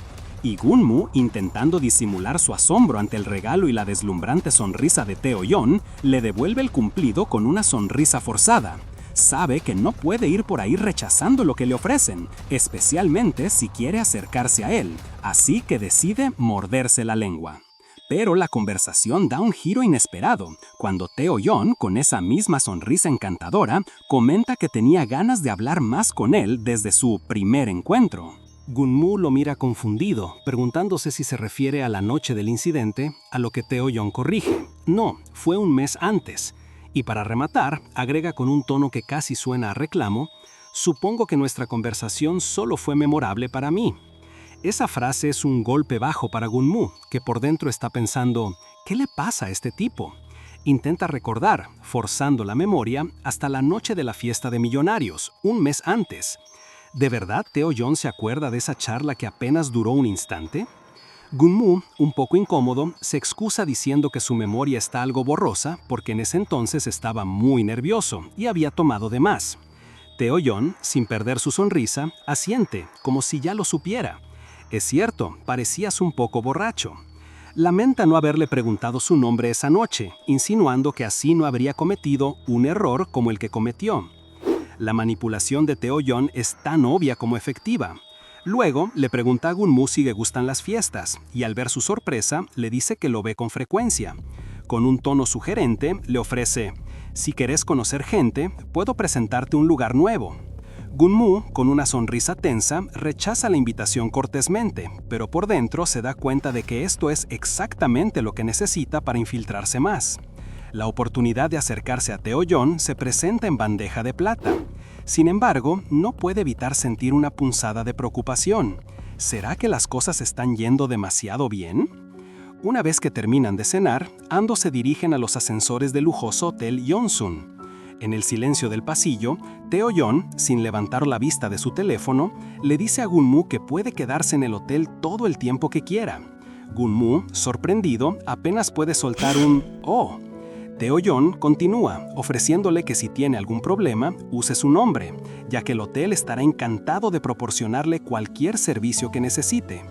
Y Gunmu, intentando disimular su asombro ante el regalo y la deslumbrante sonrisa de Tae-yeon, le devuelve el cumplido con una sonrisa forzada. Sabe que no puede ir por ahí rechazando lo que le ofrecen, especialmente si quiere acercarse a él, así que decide morderse la lengua. Pero la conversación da un giro inesperado, cuando Tae-yeon, con esa misma sonrisa encantadora, comenta que tenía ganas de hablar más con él desde su primer encuentro. Gunmu lo mira confundido, preguntándose si se refiere a la noche del incidente, a lo que Tae-yeon corrige. No, fue un mes antes. Y para rematar, agrega con un tono que casi suena a reclamo, «Supongo que nuestra conversación solo fue memorable para mí». Esa frase es un golpe bajo para Gunmu, que por dentro está pensando, ¿qué le pasa a este tipo? Intenta recordar, forzando la memoria, hasta la noche de la fiesta de millonarios, un mes antes. ¿De verdad Tae-yeon se acuerda de esa charla que apenas duró un instante? Gunmu, un poco incómodo, se excusa diciendo que su memoria está algo borrosa porque en ese entonces estaba muy nervioso y había tomado de más. Tae-yeon, sin perder su sonrisa, asiente, como si ya lo supiera. Es cierto, parecías un poco borracho. Lamenta no haberle preguntado su nombre esa noche, insinuando que así no habría cometido un error como el que cometió. La manipulación de Tae-yeon es tan obvia como efectiva. Luego, le pregunta a Gunmu si le gustan las fiestas, y al ver su sorpresa, le dice que lo ve con frecuencia. Con un tono sugerente, le ofrece, «Si querés conocer gente, puedo presentarte un lugar nuevo». Gunmu, con una sonrisa tensa, rechaza la invitación cortésmente, pero por dentro se da cuenta de que esto es exactamente lo que necesita para infiltrarse más. La oportunidad de acercarse a Tae-yeon se presenta en bandeja de plata. Sin embargo, no puede evitar sentir una punzada de preocupación. ¿Será que las cosas están yendo demasiado bien? Una vez que terminan de cenar, ambos se dirigen a los ascensores del lujoso hotel Yeonsun. En el silencio del pasillo, Tae-yeon, sin levantar la vista de su teléfono, le dice a Gunmu que puede quedarse en el hotel todo el tiempo que quiera. Gunmu, sorprendido, apenas puede soltar un «Oh». Tae-yeon continúa, ofreciéndole que si tiene algún problema, use su nombre, ya que el hotel estará encantado de proporcionarle cualquier servicio que necesite.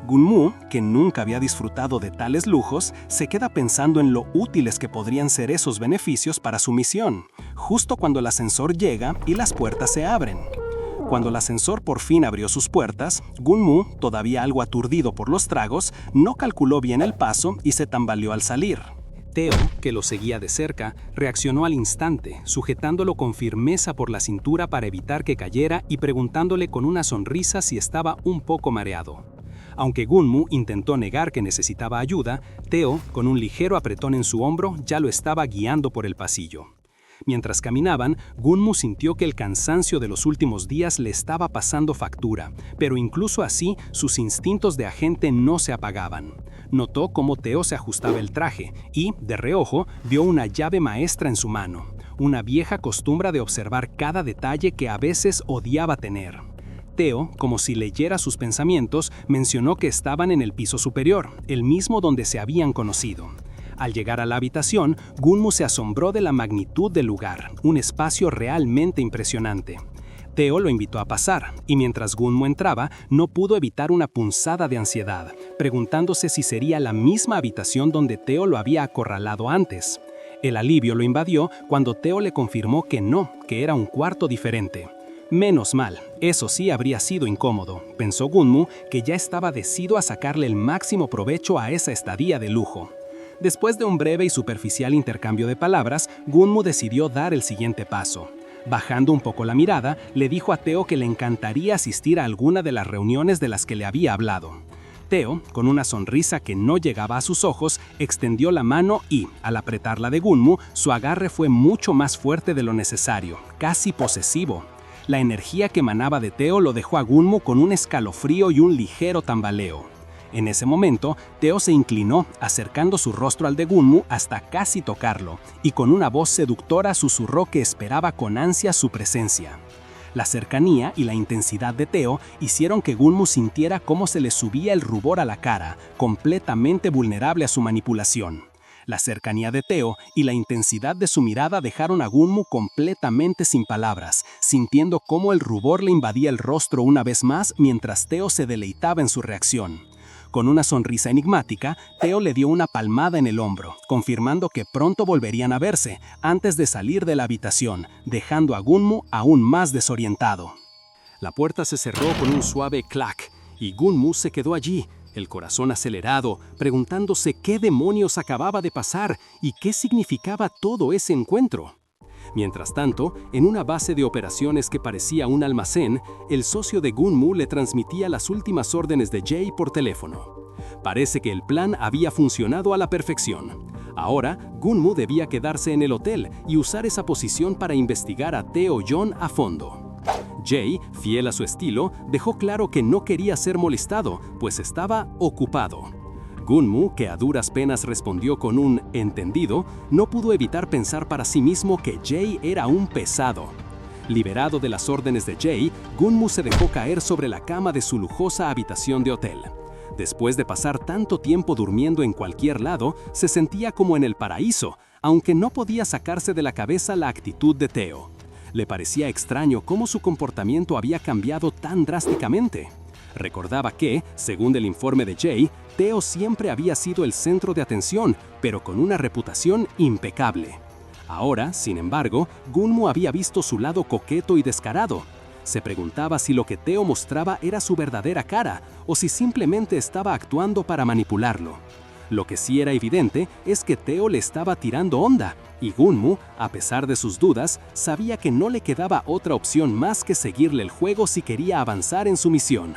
Gunmu, que nunca había disfrutado de tales lujos, se queda pensando en lo útiles que podrían ser esos beneficios para su misión, justo cuando el ascensor llega y las puertas se abren. Cuando el ascensor por fin abrió sus puertas, Gunmu, todavía algo aturdido por los tragos, no calculó bien el paso y se tambaleó al salir. Teo, que lo seguía de cerca, reaccionó al instante, sujetándolo con firmeza por la cintura para evitar que cayera y preguntándole con una sonrisa si estaba un poco mareado. Aunque Gunmu intentó negar que necesitaba ayuda, Teo, con un ligero apretón en su hombro, ya lo estaba guiando por el pasillo. Mientras caminaban, Gunmu sintió que el cansancio de los últimos días le estaba pasando factura, pero incluso así sus instintos de agente no se apagaban. Notó cómo Teo se ajustaba el traje y, de reojo, vio una llave maestra en su mano, una vieja costumbre de observar cada detalle que a veces odiaba tener. Teo, como si leyera sus pensamientos, mencionó que estaban en el piso superior, el mismo donde se habían conocido. Al llegar a la habitación, Gunmu se asombró de la magnitud del lugar, un espacio realmente impresionante. Teo lo invitó a pasar, y mientras Gunmu entraba, no pudo evitar una punzada de ansiedad, preguntándose si sería la misma habitación donde Teo lo había acorralado antes. El alivio lo invadió cuando Teo le confirmó que no, que era un cuarto diferente. Menos mal, eso sí habría sido incómodo, pensó Gunmu, que ya estaba decidido a sacarle el máximo provecho a esa estadía de lujo. Después de un breve y superficial intercambio de palabras, Gunmu decidió dar el siguiente paso. Bajando un poco la mirada, le dijo a Teo que le encantaría asistir a alguna de las reuniones de las que le había hablado. Teo, con una sonrisa que no llegaba a sus ojos, extendió la mano y, al apretarla de Gunmu, su agarre fue mucho más fuerte de lo necesario, casi posesivo. La energía que emanaba de Teo lo dejó a Gunmu con un escalofrío y un ligero tambaleo. En ese momento, Teo se inclinó, acercando su rostro al de Gunmu hasta casi tocarlo, y con una voz seductora susurró que esperaba con ansia su presencia. La cercanía y la intensidad de Teo hicieron que Gunmu sintiera cómo se le subía el rubor a la cara, completamente vulnerable a su manipulación. La cercanía de Teo y la intensidad de su mirada dejaron a Gunmu completamente sin palabras, sintiendo cómo el rubor le invadía el rostro una vez más mientras Teo se deleitaba en su reacción. Con una sonrisa enigmática, Teo le dio una palmada en el hombro, confirmando que pronto volverían a verse, antes de salir de la habitación, dejando a Gunmu aún más desorientado. La puerta se cerró con un suave clac, y Gunmu se quedó allí, el corazón acelerado, preguntándose qué demonios acababa de pasar y qué significaba todo ese encuentro. Mientras tanto, en una base de operaciones que parecía un almacén, el socio de Gunmu le transmitía las últimas órdenes de Jay por teléfono. Parece que el plan había funcionado a la perfección. Ahora, Gunmu debía quedarse en el hotel y usar esa posición para investigar a Tae-Yeon a fondo. Jay, fiel a su estilo, dejó claro que no quería ser molestado, pues estaba ocupado. Gunmu, que a duras penas respondió con un «entendido», no pudo evitar pensar para sí mismo que Jay era un pesado. Liberado de las órdenes de Jay, Gunmu se dejó caer sobre la cama de su lujosa habitación de hotel. Después de pasar tanto tiempo durmiendo en cualquier lado, se sentía como en el paraíso, aunque no podía sacarse de la cabeza la actitud de Teo. Le parecía extraño cómo su comportamiento había cambiado tan drásticamente. Recordaba que, según el informe de Jay, Teo siempre había sido el centro de atención, pero con una reputación impecable. Ahora, sin embargo, Gunmu había visto su lado coqueto y descarado. Se preguntaba si lo que Teo mostraba era su verdadera cara, o si simplemente estaba actuando para manipularlo. Lo que sí era evidente es que Teo le estaba tirando onda, y Gunmu, a pesar de sus dudas, sabía que no le quedaba otra opción más que seguirle el juego si quería avanzar en su misión.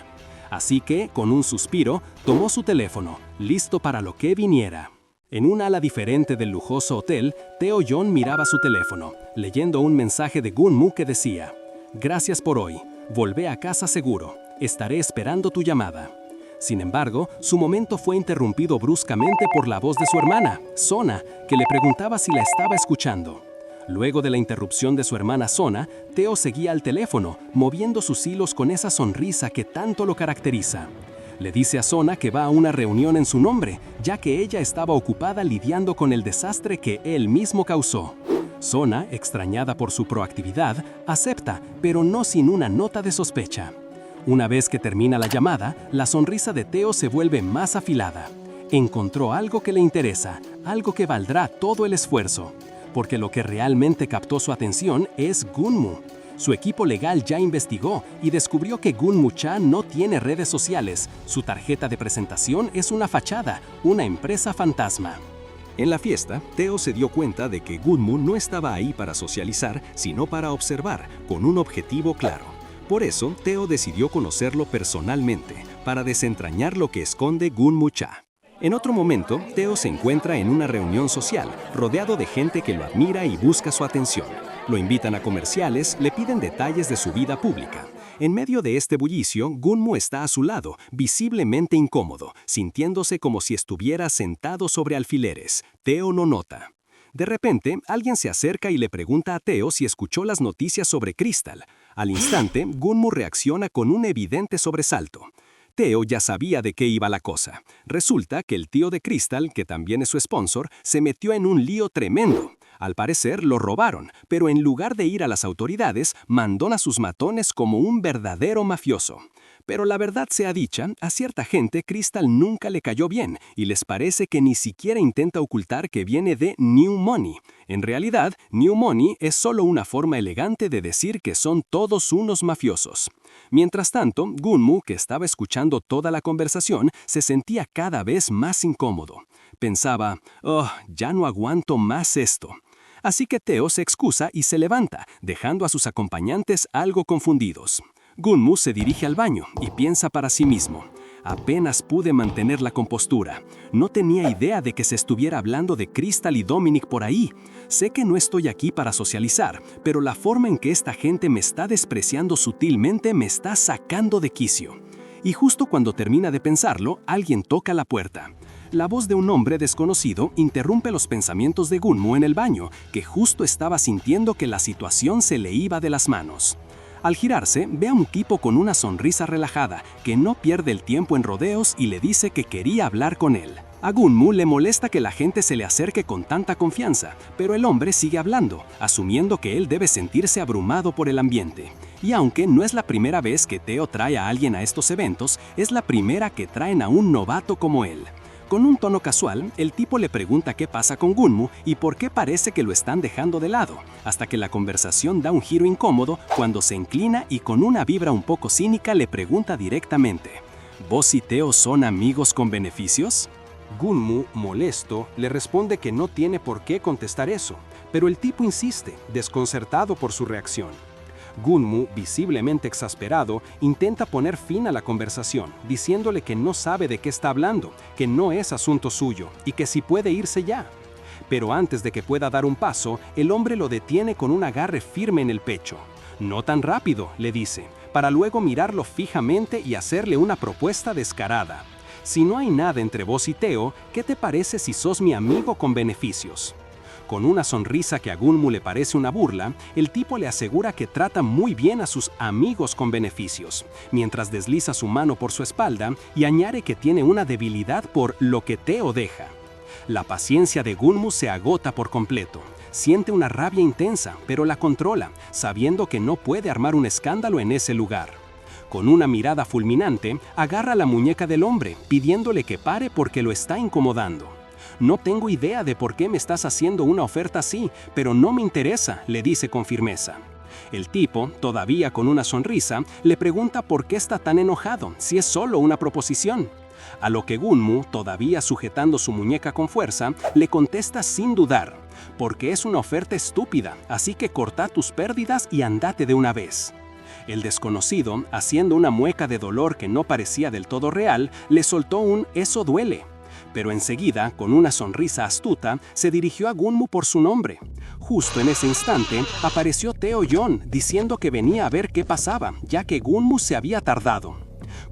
Así que, con un suspiro, tomó su teléfono, listo para lo que viniera. En un ala diferente del lujoso hotel, Tae-Yeon miraba su teléfono, leyendo un mensaje de Gunmu que decía: «Gracias por hoy. Volvé a casa seguro. Estaré esperando tu llamada». Sin embargo, su momento fue interrumpido bruscamente por la voz de su hermana, Sona, que le preguntaba si la estaba escuchando. Luego de la interrupción de su hermana Sona, Teo seguía al teléfono, moviendo sus hilos con esa sonrisa que tanto lo caracteriza. Le dice a Sona que va a una reunión en su nombre, ya que ella estaba ocupada lidiando con el desastre que él mismo causó. Sona, extrañada por su proactividad, acepta, pero no sin una nota de sospecha. Una vez que termina la llamada, la sonrisa de Teo se vuelve más afilada. Encontró algo que le interesa, algo que valdrá todo el esfuerzo. Porque lo que realmente captó su atención es Gunmu. Su equipo legal ya investigó y descubrió que Gunmu-cha no tiene redes sociales. Su tarjeta de presentación es una fachada, una empresa fantasma. En la fiesta, Teo se dio cuenta de que Gunmu no estaba ahí para socializar, sino para observar, con un objetivo claro. Por eso, Teo decidió conocerlo personalmente, para desentrañar lo que esconde Gunmu-cha. En otro momento, Teo se encuentra en una reunión social, rodeado de gente que lo admira y busca su atención. Lo invitan a comerciales, le piden detalles de su vida pública. En medio de este bullicio, Gunmu está a su lado, visiblemente incómodo, sintiéndose como si estuviera sentado sobre alfileres. Teo no nota. De repente, alguien se acerca y le pregunta a Teo si escuchó las noticias sobre Crystal. Al instante, Gunmu reacciona con un evidente sobresalto. Teo ya sabía de qué iba la cosa. Resulta que el tío de Crystal, que también es su sponsor, se metió en un lío tremendo. Al parecer lo robaron, pero en lugar de ir a las autoridades, mandó a sus matones como un verdadero mafioso. Pero la verdad sea dicha, a cierta gente Crystal nunca le cayó bien y les parece que ni siquiera intenta ocultar que viene de New Money. En realidad, New Money es solo una forma elegante de decir que son todos unos mafiosos. Mientras tanto, Gunmu, que estaba escuchando toda la conversación, se sentía cada vez más incómodo. Pensaba, «Oh, ya no aguanto más esto». Así que Teo se excusa y se levanta, dejando a sus acompañantes algo confundidos. Gunmu se dirige al baño y piensa para sí mismo. Apenas pude mantener la compostura. No tenía idea de que se estuviera hablando de Crystal y Dominic por ahí. Sé que no estoy aquí para socializar, pero la forma en que esta gente me está despreciando sutilmente me está sacando de quicio. Y justo cuando termina de pensarlo, alguien toca la puerta. La voz de un hombre desconocido interrumpe los pensamientos de Gunmu en el baño, que justo estaba sintiendo que la situación se le iba de las manos. Al girarse, ve a un tipo con una sonrisa relajada, que no pierde el tiempo en rodeos y le dice que quería hablar con él. A Gunmu le molesta que la gente se le acerque con tanta confianza, pero el hombre sigue hablando, asumiendo que él debe sentirse abrumado por el ambiente. Y aunque no es la primera vez que Teo trae a alguien a estos eventos, es la primera que traen a un novato como él. Con un tono casual, el tipo le pregunta qué pasa con Gunmu y por qué parece que lo están dejando de lado, hasta que la conversación da un giro incómodo cuando se inclina y con una vibra un poco cínica le pregunta directamente, ¿vos y Teo son amigos con beneficios? Gunmu, molesto, le responde que no tiene por qué contestar eso, pero el tipo insiste, desconcertado por su reacción. Gunmu, visiblemente exasperado, intenta poner fin a la conversación, diciéndole que no sabe de qué está hablando, que no es asunto suyo y que si puede irse ya. Pero antes de que pueda dar un paso, el hombre lo detiene con un agarre firme en el pecho. «No tan rápido», le dice, para luego mirarlo fijamente y hacerle una propuesta descarada. «Si no hay nada entre vos y Teo, ¿qué te parece si sos mi amigo con beneficios?» Con una sonrisa que a Gunmu le parece una burla, el tipo le asegura que trata muy bien a sus amigos con beneficios, mientras desliza su mano por su espalda y añade que tiene una debilidad por lo que Teo deja. La paciencia de Gunmu se agota por completo. Siente una rabia intensa, pero la controla, sabiendo que no puede armar un escándalo en ese lugar. Con una mirada fulminante, agarra la muñeca del hombre, pidiéndole que pare porque lo está incomodando. «No tengo idea de por qué me estás haciendo una oferta así, pero no me interesa», le dice con firmeza. El tipo, todavía con una sonrisa, le pregunta por qué está tan enojado, si es solo una proposición. A lo que Gunmu, todavía sujetando su muñeca con fuerza, le contesta sin dudar, «porque es una oferta estúpida, así que corta tus pérdidas y andate de una vez». El desconocido, haciendo una mueca de dolor que no parecía del todo real, le soltó un «eso duele». Pero enseguida, con una sonrisa astuta, se dirigió a Gunmu por su nombre. Justo en ese instante, apareció Teo Yon diciendo que venía a ver qué pasaba, ya que Gunmu se había tardado.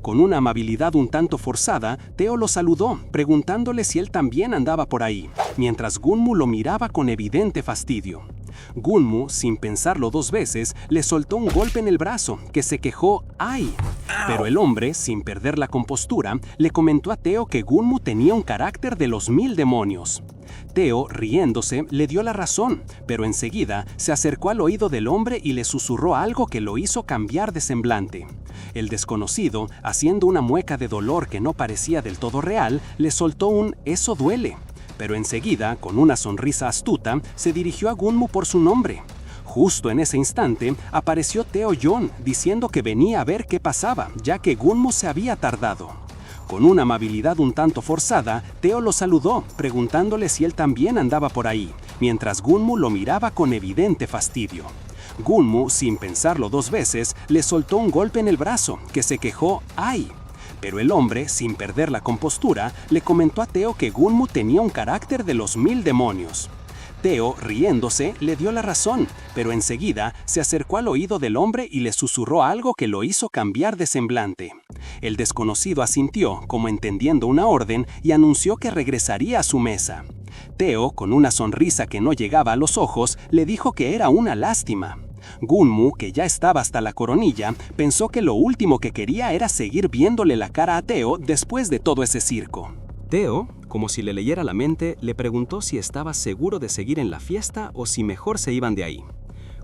Con una amabilidad un tanto forzada, Teo lo saludó, preguntándole si él también andaba por ahí, mientras Gunmu lo miraba con evidente fastidio. Gunmu, sin pensarlo 2 veces, le soltó un golpe en el brazo, que se quejó ¡ay! Pero el hombre, sin perder la compostura, le comentó a Teo que Gunmu tenía un carácter de los 1000 demonios. Teo, riéndose, le dio la razón, pero enseguida se acercó al oído del hombre y le susurró algo que lo hizo cambiar de semblante. El desconocido, haciendo una mueca de dolor que no parecía del todo real, le soltó un «eso duele». Pero enseguida, con una sonrisa astuta, se dirigió a Gunmu por su nombre. Justo en ese instante, apareció Teo Yon, diciendo que venía a ver qué pasaba, ya que Gunmu se había tardado. Con una amabilidad un tanto forzada, Teo lo saludó, preguntándole si él también andaba por ahí, mientras Gunmu lo miraba con evidente fastidio. Gunmu, sin pensarlo 2 veces, le soltó un golpe en el brazo, que se quejó ¡ay! Pero el hombre, sin perder la compostura, le comentó a Teo que Gunmu tenía un carácter de los 1000 demonios. Teo, riéndose, le dio la razón, pero enseguida se acercó al oído del hombre y le susurró algo que lo hizo cambiar de semblante. El desconocido asintió, como entendiendo una orden, y anunció que regresaría a su mesa. Teo, con una sonrisa que no llegaba a los ojos, le dijo que era una lástima. Gunmu, que ya estaba hasta la coronilla, pensó que lo último que quería era seguir viéndole la cara a Teo después de todo ese circo. Teo, como si le leyera la mente, le preguntó si estaba seguro de seguir en la fiesta o si mejor se iban de ahí.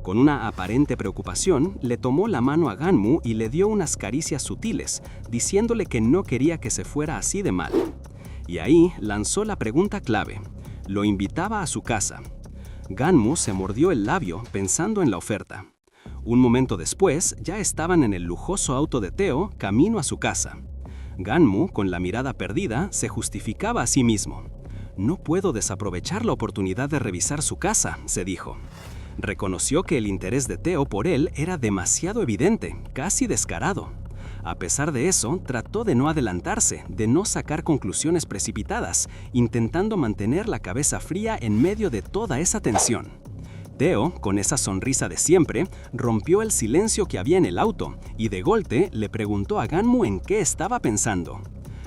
Con una aparente preocupación, le tomó la mano a Gunmu y le dio unas caricias sutiles, diciéndole que no quería que se fuera así de mal. Y ahí lanzó la pregunta clave. Lo invitaba a su casa. Gunmu se mordió el labio pensando en la oferta. Un momento después, ya estaban en el lujoso auto de Teo, camino a su casa. Gunmu, con la mirada perdida, se justificaba a sí mismo. «No puedo desaprovechar la oportunidad de revisar su casa», se dijo. Reconoció que el interés de Teo por él era demasiado evidente, casi descarado. A pesar de eso, trató de no adelantarse, de no sacar conclusiones precipitadas, intentando mantener la cabeza fría en medio de toda esa tensión. Teo, con esa sonrisa de siempre, rompió el silencio que había en el auto y de golpe le preguntó a Gunmu en qué estaba pensando.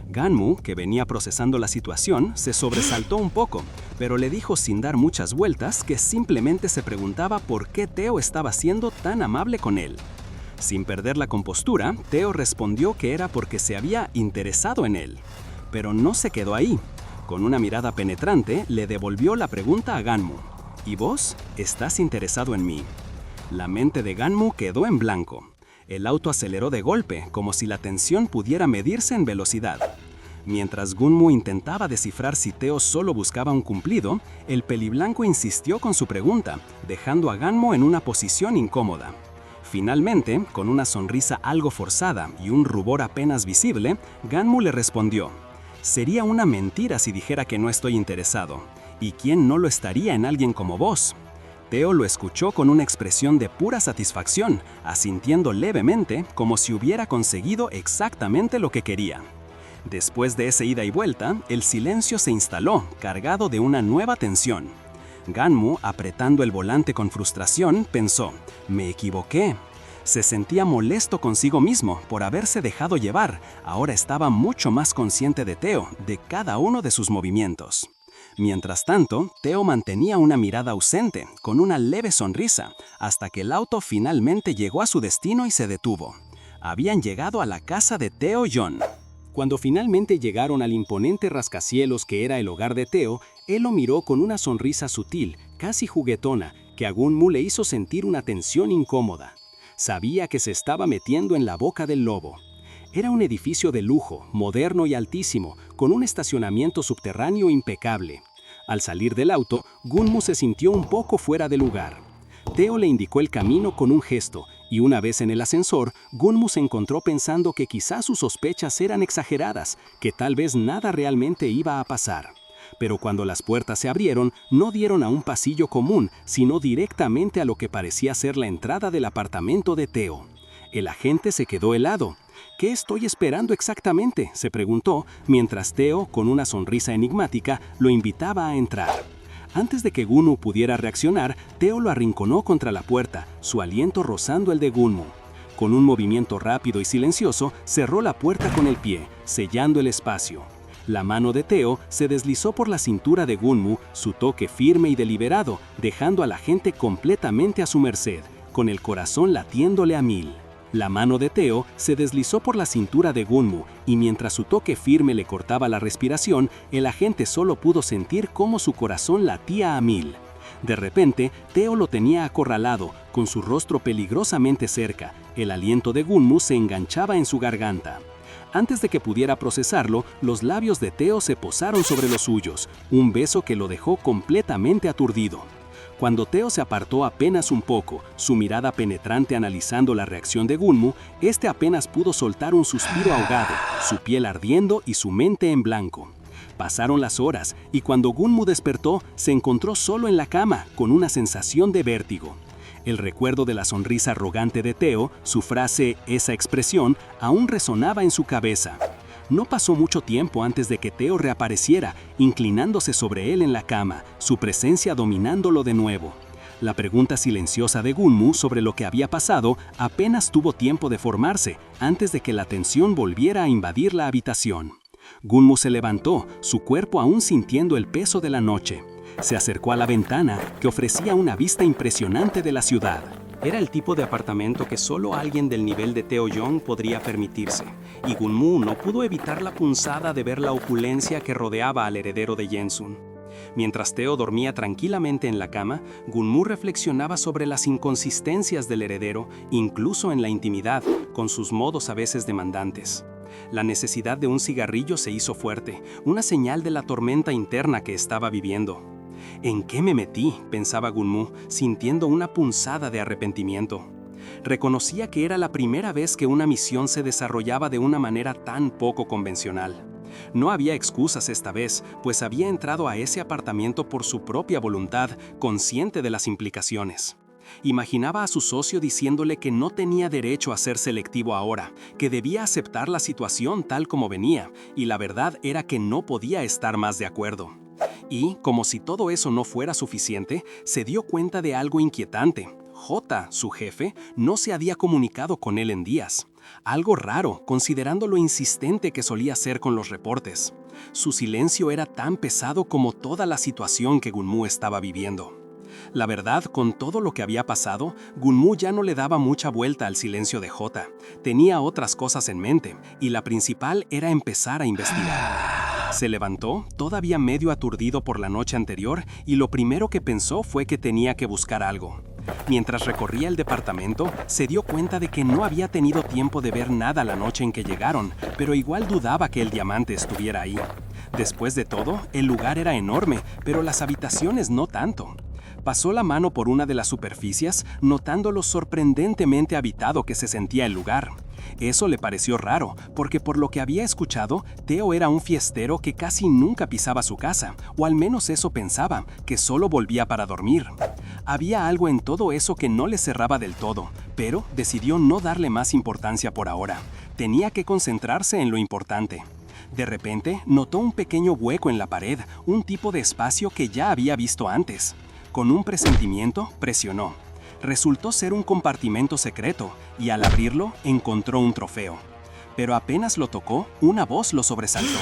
Gunmu, que venía procesando la situación, se sobresaltó un poco, pero le dijo sin dar muchas vueltas que simplemente se preguntaba por qué Teo estaba siendo tan amable con él. Sin perder la compostura, Teo respondió que era porque se había interesado en él. Pero no se quedó ahí. Con una mirada penetrante, le devolvió la pregunta a Gunmu. ¿Y vos? ¿Estás interesado en mí? La mente de Gunmu quedó en blanco. El auto aceleró de golpe, como si la tensión pudiera medirse en velocidad. Mientras Gunmu intentaba descifrar si Teo solo buscaba un cumplido, el peliblanco insistió con su pregunta, dejando a Gunmu en una posición incómoda. Finalmente, con una sonrisa algo forzada y un rubor apenas visible, Gunmu le respondió: «Sería una mentira si dijera que no estoy interesado. ¿Y quién no lo estaría en alguien como vos?». Teo lo escuchó con una expresión de pura satisfacción, asintiendo levemente como si hubiera conseguido exactamente lo que quería. Después de ese ida y vuelta, el silencio se instaló, cargado de una nueva tensión. Gunmu, apretando el volante con frustración, pensó: «Me equivoqué». Se sentía molesto consigo mismo por haberse dejado llevar. Ahora estaba mucho más consciente de Teo, de cada uno de sus movimientos. Mientras tanto, Teo mantenía una mirada ausente, con una leve sonrisa, hasta que el auto finalmente llegó a su destino y se detuvo. Habían llegado a la casa de Teo Yon. Cuando finalmente llegaron al imponente rascacielos que era el hogar de Teo, él lo miró con una sonrisa sutil, casi juguetona, que a Gunmu le hizo sentir una tensión incómoda. Sabía que se estaba metiendo en la boca del lobo. Era un edificio de lujo, moderno y altísimo, con un estacionamiento subterráneo impecable. Al salir del auto, Gunmu se sintió un poco fuera de lugar. Teo le indicó el camino con un gesto, y una vez en el ascensor, Gunmu se encontró pensando que quizás sus sospechas eran exageradas, que tal vez nada realmente iba a pasar. Pero cuando las puertas se abrieron, no dieron a un pasillo común, sino directamente a lo que parecía ser la entrada del apartamento de Teo. El agente se quedó helado. «¿Qué estoy esperando exactamente?», se preguntó, mientras Teo, con una sonrisa enigmática, lo invitaba a entrar. Antes de que Gunmu pudiera reaccionar, Teo lo arrinconó contra la puerta, su aliento rozando el de Gunmu. Con un movimiento rápido y silencioso, cerró la puerta con el pie, sellando el espacio. La mano de Teo se deslizó por la cintura de Gunmu, su toque firme y deliberado, dejando a la gente completamente a su merced, con el corazón latiéndole a mil. La mano de Teo se deslizó por la cintura de Gunmu, y mientras su toque firme le cortaba la respiración, el agente solo pudo sentir cómo su corazón latía a mil. De repente, Teo lo tenía acorralado, con su rostro peligrosamente cerca. El aliento de Gunmu se enganchaba en su garganta. Antes de que pudiera procesarlo, los labios de Teo se posaron sobre los suyos, un beso que lo dejó completamente aturdido. Cuando Teo se apartó apenas un poco, su mirada penetrante analizando la reacción de Gunmu, este apenas pudo soltar un suspiro ahogado, su piel ardiendo y su mente en blanco. Pasaron las horas y cuando Gunmu despertó, se encontró solo en la cama, con una sensación de vértigo. El recuerdo de la sonrisa arrogante de Teo, su frase, esa expresión, aún resonaba en su cabeza. No pasó mucho tiempo antes de que Teo reapareciera, inclinándose sobre él en la cama, su presencia dominándolo de nuevo. La pregunta silenciosa de Gunmu sobre lo que había pasado apenas tuvo tiempo de formarse antes de que la tensión volviera a invadir la habitación. Gunmu se levantó, su cuerpo aún sintiendo el peso de la noche. Se acercó a la ventana, que ofrecía una vista impresionante de la ciudad. Era el tipo de apartamento que solo alguien del nivel de Teo Young podría permitirse, y Gunmu no pudo evitar la punzada de ver la opulencia que rodeaba al heredero de Yensun. Mientras Teo dormía tranquilamente en la cama, Gunmu reflexionaba sobre las inconsistencias del heredero, incluso en la intimidad, con sus modos a veces demandantes. La necesidad de un cigarrillo se hizo fuerte, una señal de la tormenta interna que estaba viviendo. ¿En qué me metí?, pensaba Gunmu, sintiendo una punzada de arrepentimiento. Reconocía que era la primera vez que una misión se desarrollaba de una manera tan poco convencional. No había excusas esta vez, pues había entrado a ese apartamento por su propia voluntad, consciente de las implicaciones. Imaginaba a su socio diciéndole que no tenía derecho a ser selectivo ahora, que debía aceptar la situación tal como venía, y la verdad era que no podía estar más de acuerdo. Y, como si todo eso no fuera suficiente, se dio cuenta de algo inquietante. J, su jefe, no se había comunicado con él en días. Algo raro, considerando lo insistente que solía ser con los reportes. Su silencio era tan pesado como toda la situación que Gunmu estaba viviendo. La verdad, con todo lo que había pasado, Gunmu ya no le daba mucha vuelta al silencio de J. Tenía otras cosas en mente, y la principal era empezar a investigar. Se levantó, todavía medio aturdido por la noche anterior, y lo primero que pensó fue que tenía que buscar algo. Mientras recorría el departamento, se dio cuenta de que no había tenido tiempo de ver nada la noche en que llegaron, pero igual dudaba que el diamante estuviera ahí. Después de todo, el lugar era enorme, pero las habitaciones no tanto. Pasó la mano por una de las superficies, notando lo sorprendentemente habitado que se sentía el lugar. Eso le pareció raro, porque por lo que había escuchado, Teo era un fiestero que casi nunca pisaba su casa, o al menos eso pensaba, que solo volvía para dormir. Había algo en todo eso que no le cerraba del todo, pero decidió no darle más importancia por ahora. Tenía que concentrarse en lo importante. De repente, notó un pequeño hueco en la pared, un tipo de espacio que ya había visto antes. Con un presentimiento, presionó. Resultó ser un compartimento secreto, y al abrirlo, encontró un trofeo. Pero apenas lo tocó, una voz lo sobresaltó.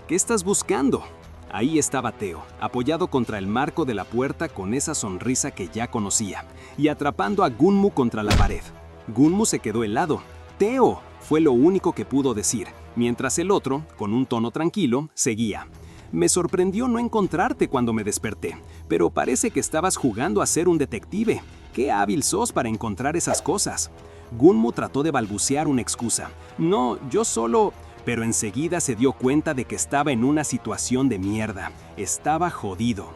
¿Qué estás buscando? Ahí estaba Teo, apoyado contra el marco de la puerta con esa sonrisa que ya conocía, y atrapando a Gunmu contra la pared. Gunmu se quedó helado. ¡Teo!, fue lo único que pudo decir, mientras el otro, con un tono tranquilo, seguía. Me sorprendió no encontrarte cuando me desperté, pero parece que estabas jugando a ser un detective. ¡Qué hábil sos para encontrar esas cosas! Gunmu trató de balbucear una excusa. No, yo solo... Pero enseguida se dio cuenta de que estaba en una situación de mierda. Estaba jodido.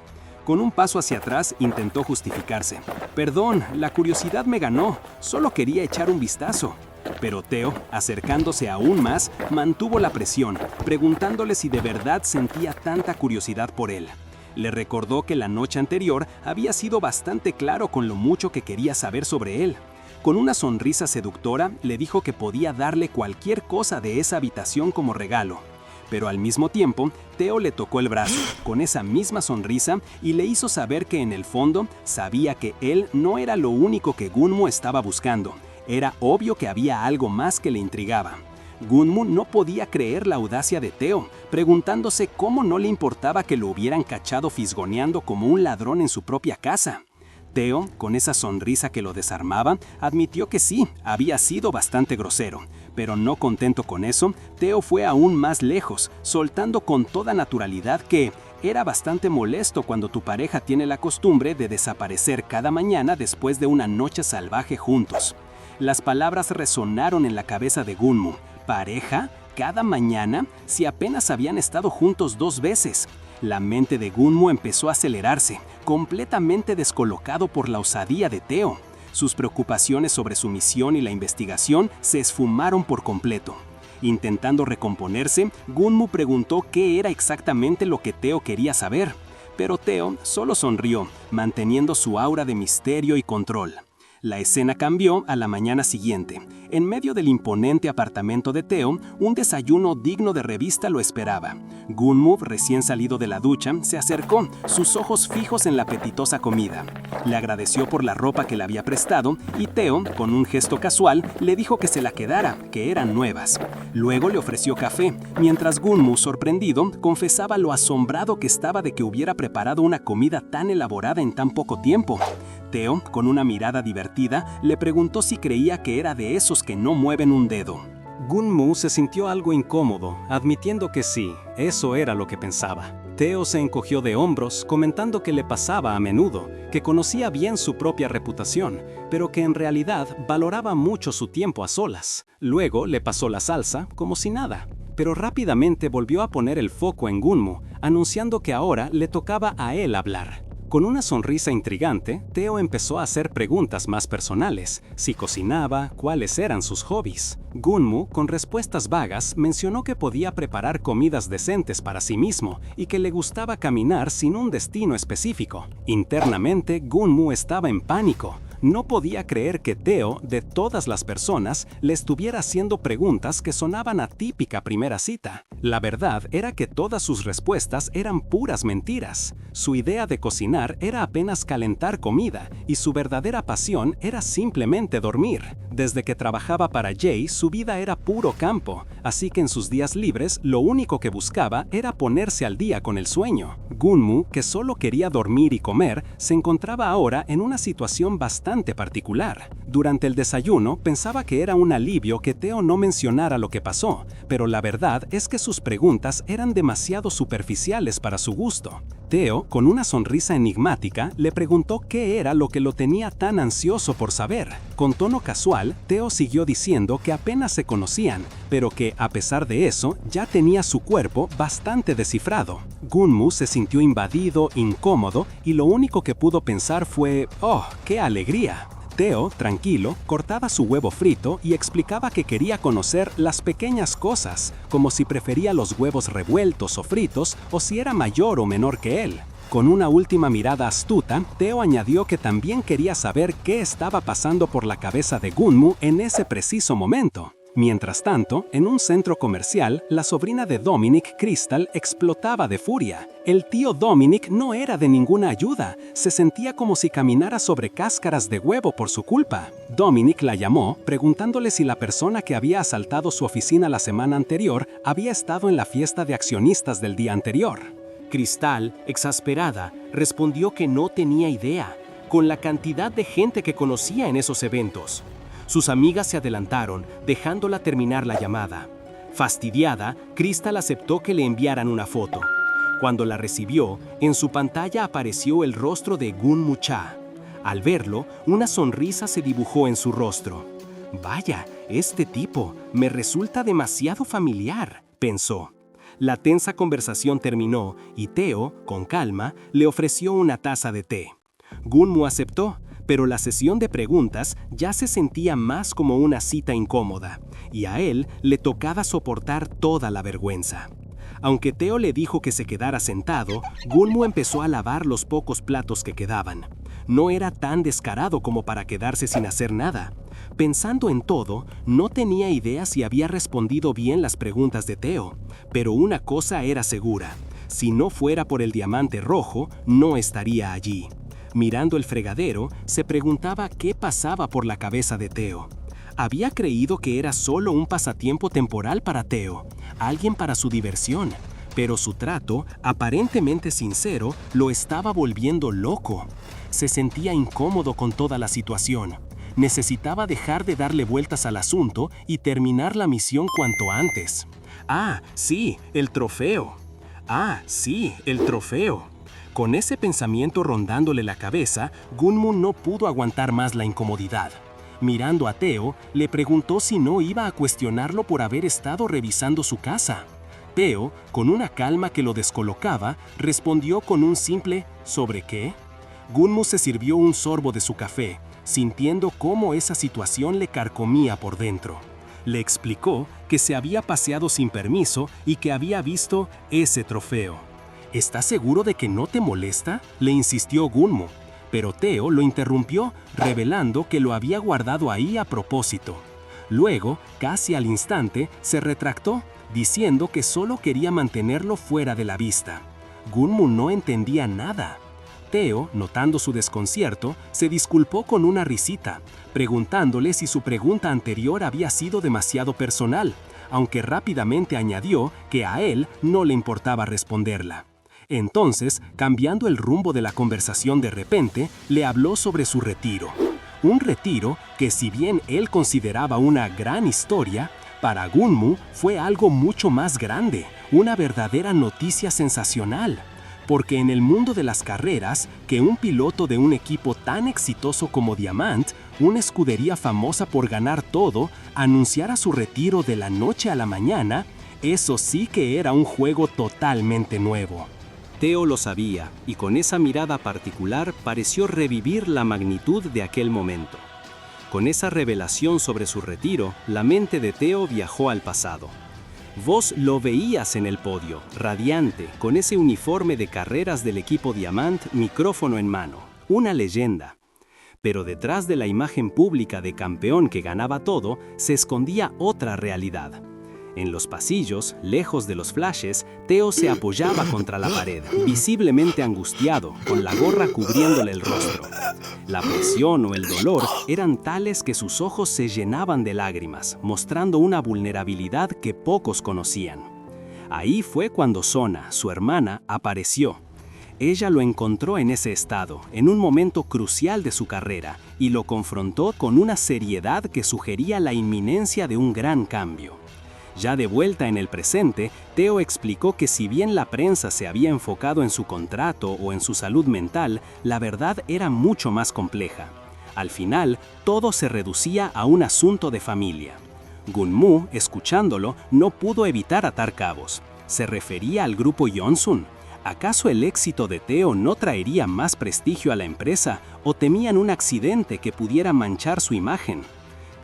Con un paso hacia atrás intentó justificarse. Perdón, la curiosidad me ganó. Solo quería echar un vistazo. Pero Teo, acercándose aún más, mantuvo la presión, preguntándole si de verdad sentía tanta curiosidad por él. Le recordó que la noche anterior había sido bastante claro con lo mucho que quería saber sobre él. Con una sonrisa seductora, le dijo que podía darle cualquier cosa de esa habitación como regalo. Pero al mismo tiempo, Teo le tocó el brazo, con esa misma sonrisa, y le hizo saber que en el fondo sabía que él no era lo único que Gunmu estaba buscando. Era obvio que había algo más que le intrigaba. Gunmu no podía creer la audacia de Teo, preguntándose cómo no le importaba que lo hubieran cachado fisgoneando como un ladrón en su propia casa. Teo, con esa sonrisa que lo desarmaba, admitió que sí, había sido bastante grosero. Pero no contento con eso, Teo fue aún más lejos, soltando con toda naturalidad que era bastante molesto cuando tu pareja tiene la costumbre de desaparecer cada mañana después de una noche salvaje juntos. Las palabras resonaron en la cabeza de Gunmu. ¿Pareja? ¿Cada mañana? Si apenas habían estado juntos 2 veces. La mente de Gunmu empezó a acelerarse, completamente descolocado por la osadía de Teo. Sus preocupaciones sobre su misión y la investigación se esfumaron por completo. Intentando recomponerse, Gunmu preguntó qué era exactamente lo que Teo quería saber. Pero Teo solo sonrió, manteniendo su aura de misterio y control. La escena cambió a la mañana siguiente. En medio del imponente apartamento de Teo, un desayuno digno de revista lo esperaba. Gunmu, recién salido de la ducha, se acercó, sus ojos fijos en la apetitosa comida. Le agradeció por la ropa que le había prestado y Teo, con un gesto casual, le dijo que se la quedara, que eran nuevas. Luego le ofreció café, mientras Gunmu, sorprendido, confesaba lo asombrado que estaba de que hubiera preparado una comida tan elaborada en tan poco tiempo. Teo, con una mirada divertida, le preguntó si creía que era de esos que no mueven un dedo. Gunmu se sintió algo incómodo, admitiendo que sí, eso era lo que pensaba. Teo se encogió de hombros, comentando que le pasaba a menudo, que conocía bien su propia reputación, pero que en realidad valoraba mucho su tiempo a solas. Luego le pasó la salsa, como si nada. Pero rápidamente volvió a poner el foco en Gunmu, anunciando que ahora le tocaba a él hablar. Con una sonrisa intrigante, Teo empezó a hacer preguntas más personales, si cocinaba, cuáles eran sus hobbies. Gunmu, con respuestas vagas, mencionó que podía preparar comidas decentes para sí mismo y que le gustaba caminar sin un destino específico. Internamente, Gunmu estaba en pánico. No podía creer que Teo, de todas las personas, le estuviera haciendo preguntas que sonaban a típica primera cita. La verdad era que todas sus respuestas eran puras mentiras. Su idea de cocinar era apenas calentar comida y su verdadera pasión era simplemente dormir. Desde que trabajaba para Jay, su vida era puro campo, así que en sus días libres lo único que buscaba era ponerse al día con el sueño. Gunmu, que solo quería dormir y comer, se encontraba ahora en una situación bastante particular. Durante el desayuno pensaba que era un alivio que Teo no mencionara lo que pasó, pero la verdad es que sus preguntas eran demasiado superficiales para su gusto. Teo, con una sonrisa enigmática, le preguntó qué era lo que lo tenía tan ansioso por saber. Con tono casual, Teo siguió diciendo que apenas se conocían, pero que, a pesar de eso, ya tenía su cuerpo bastante descifrado. Gunmu se sintió invadido, incómodo, y lo único que pudo pensar fue «¡Oh, qué alegría!». Teo, tranquilo, cortaba su huevo frito y explicaba que quería conocer las pequeñas cosas, como si prefería los huevos revueltos o fritos o si era mayor o menor que él. Con una última mirada astuta, Teo añadió que también quería saber qué estaba pasando por la cabeza de Gunmu en ese preciso momento. Mientras tanto, en un centro comercial, la sobrina de Dominic, Crystal, explotaba de furia. El tío Dominic no era de ninguna ayuda, se sentía como si caminara sobre cáscaras de huevo por su culpa. Dominic la llamó, preguntándole si la persona que había asaltado su oficina la semana anterior había estado en la fiesta de accionistas del día anterior. Crystal, exasperada, respondió que no tenía idea, con la cantidad de gente que conocía en esos eventos. Sus amigas se adelantaron, dejándola terminar la llamada. Fastidiada, Crystal aceptó que le enviaran una foto. Cuando la recibió, en su pantalla apareció el rostro de Gunmu Cha. Al verlo, una sonrisa se dibujó en su rostro. «Vaya, este tipo me resulta demasiado familiar», pensó. La tensa conversación terminó y Teo, con calma, le ofreció una taza de té. Gunmu aceptó, pero la sesión de preguntas ya se sentía más como una cita incómoda, y a él le tocaba soportar toda la vergüenza. Aunque Teo le dijo que se quedara sentado, Gunmu empezó a lavar los pocos platos que quedaban. No era tan descarado como para quedarse sin hacer nada. Pensando en todo, no tenía idea si había respondido bien las preguntas de Teo, pero una cosa era segura: si no fuera por el diamante rojo, no estaría allí. Mirando el fregadero, se preguntaba qué pasaba por la cabeza de Teo. Había creído que era solo un pasatiempo temporal para Teo, alguien para su diversión, pero su trato, aparentemente sincero, lo estaba volviendo loco. Se sentía incómodo con toda la situación. Necesitaba dejar de darle vueltas al asunto y terminar la misión cuanto antes. Ah, sí, el trofeo. Ah, sí, el trofeo. Con ese pensamiento rondándole la cabeza, Gunmu no pudo aguantar más la incomodidad. Mirando a Teo, le preguntó si no iba a cuestionarlo por haber estado revisando su casa. Teo, con una calma que lo descolocaba, respondió con un simple ¿sobre qué? Gunmu se sirvió un sorbo de su café, sintiendo cómo esa situación le carcomía por dentro. Le explicó que se había paseado sin permiso y que había visto ese trofeo. ¿Estás seguro de que no te molesta?, le insistió Gunmu. Pero Teo lo interrumpió, revelando que lo había guardado ahí a propósito. Luego, casi al instante, se retractó, diciendo que solo quería mantenerlo fuera de la vista. Gunmu no entendía nada. Teo, notando su desconcierto, se disculpó con una risita, preguntándole si su pregunta anterior había sido demasiado personal, aunque rápidamente añadió que a él no le importaba responderla. Entonces, cambiando el rumbo de la conversación de repente, le habló sobre su retiro. Un retiro que, si bien él consideraba una gran historia, para Gunmu fue algo mucho más grande, una verdadera noticia sensacional. Porque en el mundo de las carreras, que un piloto de un equipo tan exitoso como Diamant, una escudería famosa por ganar todo, anunciara su retiro de la noche a la mañana, eso sí que era un juego totalmente nuevo. Teo lo sabía, y con esa mirada particular pareció revivir la magnitud de aquel momento. Con esa revelación sobre su retiro, la mente de Teo viajó al pasado. Vos lo veías en el podio, radiante, con ese uniforme de carreras del equipo Diamant, micrófono en mano, una leyenda. Pero detrás de la imagen pública de campeón que ganaba todo, se escondía otra realidad. En los pasillos, lejos de los flashes, Teo se apoyaba contra la pared, visiblemente angustiado, con la gorra cubriéndole el rostro. La presión o el dolor eran tales que sus ojos se llenaban de lágrimas, mostrando una vulnerabilidad que pocos conocían. Ahí fue cuando Sona, su hermana, apareció. Ella lo encontró en ese estado, en un momento crucial de su carrera, y lo confrontó con una seriedad que sugería la inminencia de un gran cambio. Ya de vuelta en el presente, Teo explicó que si bien la prensa se había enfocado en su contrato o en su salud mental, la verdad era mucho más compleja. Al final, todo se reducía a un asunto de familia. Gunmu, escuchándolo, no pudo evitar atar cabos. ¿Se refería al grupo Yeonsun? ¿Acaso el éxito de Teo no traería más prestigio a la empresa o temían un accidente que pudiera manchar su imagen?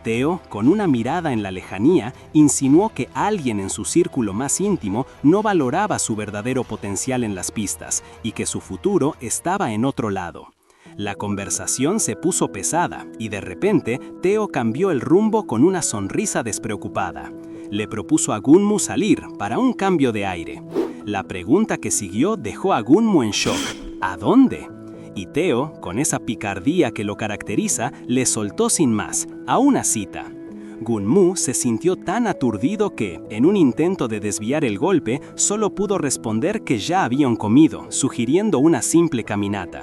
Teo, con una mirada en la lejanía, insinuó que alguien en su círculo más íntimo no valoraba su verdadero potencial en las pistas y que su futuro estaba en otro lado. La conversación se puso pesada y de repente Teo cambió el rumbo con una sonrisa despreocupada. Le propuso a Gunmu salir para un cambio de aire. La pregunta que siguió dejó a Gunmu en shock. ¿A dónde? Y Teo, con esa picardía que lo caracteriza, le soltó sin más, a una cita. Gunmu se sintió tan aturdido que, en un intento de desviar el golpe, solo pudo responder que ya habían comido, sugiriendo una simple caminata.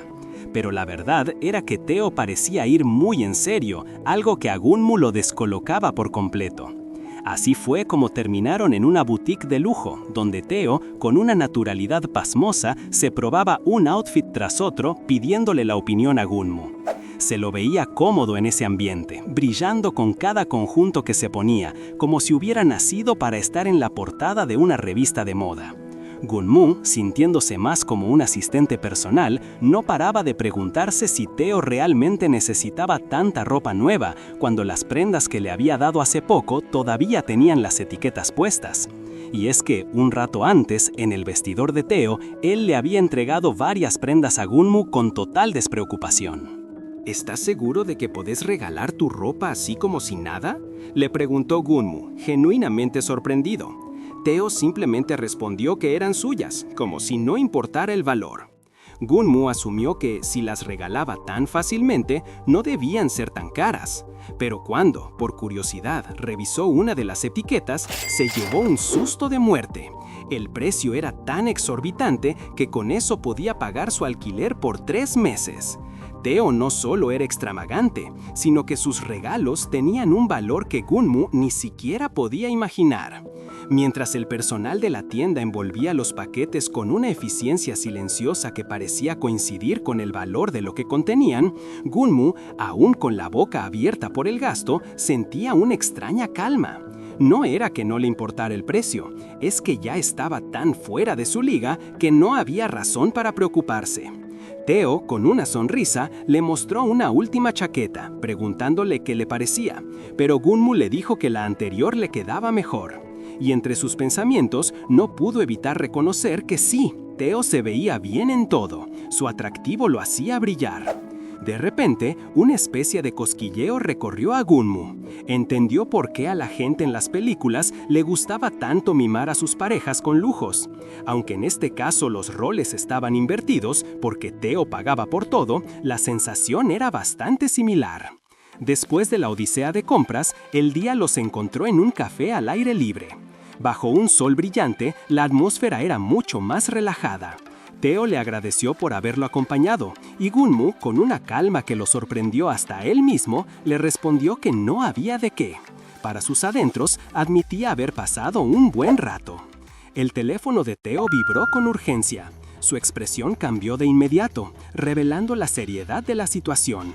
Pero la verdad era que Teo parecía ir muy en serio, algo que a Gunmu lo descolocaba por completo. Así fue como terminaron en una boutique de lujo, donde Teo, con una naturalidad pasmosa, se probaba un outfit tras otro pidiéndole la opinión a Gunmu. Se lo veía cómodo en ese ambiente, brillando con cada conjunto que se ponía, como si hubiera nacido para estar en la portada de una revista de moda. Gunmu, sintiéndose más como un asistente personal, no paraba de preguntarse si Teo realmente necesitaba tanta ropa nueva, cuando las prendas que le había dado hace poco todavía tenían las etiquetas puestas. Y es que, un rato antes, en el vestidor de Teo, él le había entregado varias prendas a Gunmu con total despreocupación. ¿Estás seguro de que podés regalar tu ropa así como si nada?, le preguntó Gunmu, genuinamente sorprendido. Teo simplemente respondió que eran suyas, como si no importara el valor. Gunmu asumió que si las regalaba tan fácilmente, no debían ser tan caras. Pero cuando, por curiosidad, revisó una de las etiquetas, se llevó un susto de muerte. El precio era tan exorbitante que con eso podía pagar su alquiler por 3 meses. Teo no solo era extravagante, sino que sus regalos tenían un valor que Gunmu ni siquiera podía imaginar. Mientras el personal de la tienda envolvía los paquetes con una eficiencia silenciosa que parecía coincidir con el valor de lo que contenían, Gunmu, aún con la boca abierta por el gasto, sentía una extraña calma. No era que no le importara el precio, es que ya estaba tan fuera de su liga que no había razón para preocuparse. Teo, con una sonrisa, le mostró una última chaqueta, preguntándole qué le parecía, pero Gunmu le dijo que la anterior le quedaba mejor. Y entre sus pensamientos no pudo evitar reconocer que sí, Teo se veía bien en todo, su atractivo lo hacía brillar. De repente, una especie de cosquilleo recorrió a Gunmu. Entendió por qué a la gente en las películas le gustaba tanto mimar a sus parejas con lujos. Aunque en este caso los roles estaban invertidos, porque Teo pagaba por todo, la sensación era bastante similar. Después de la odisea de compras, el día los encontró en un café al aire libre. Bajo un sol brillante, la atmósfera era mucho más relajada. Teo le agradeció por haberlo acompañado, y Gunmu, con una calma que lo sorprendió hasta él mismo, le respondió que no había de qué. Para sus adentros, admitía haber pasado un buen rato. El teléfono de Teo vibró con urgencia. Su expresión cambió de inmediato, revelando la seriedad de la situación.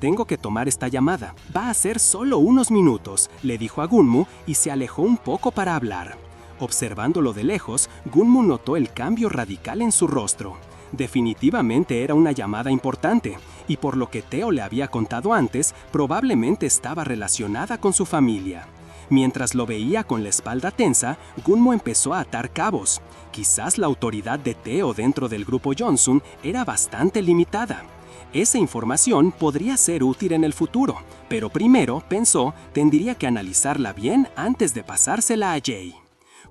«Tengo que tomar esta llamada. Va a ser solo unos minutos», le dijo a Gunmu y se alejó un poco para hablar. Observándolo de lejos, Gunmu notó el cambio radical en su rostro. Definitivamente era una llamada importante, y por lo que Teo le había contado antes, probablemente estaba relacionada con su familia. Mientras lo veía con la espalda tensa, Gunmu empezó a atar cabos. Quizás la autoridad de Teo dentro del grupo Johnson era bastante limitada. Esa información podría ser útil en el futuro, pero primero, pensó, tendría que analizarla bien antes de pasársela a Jay.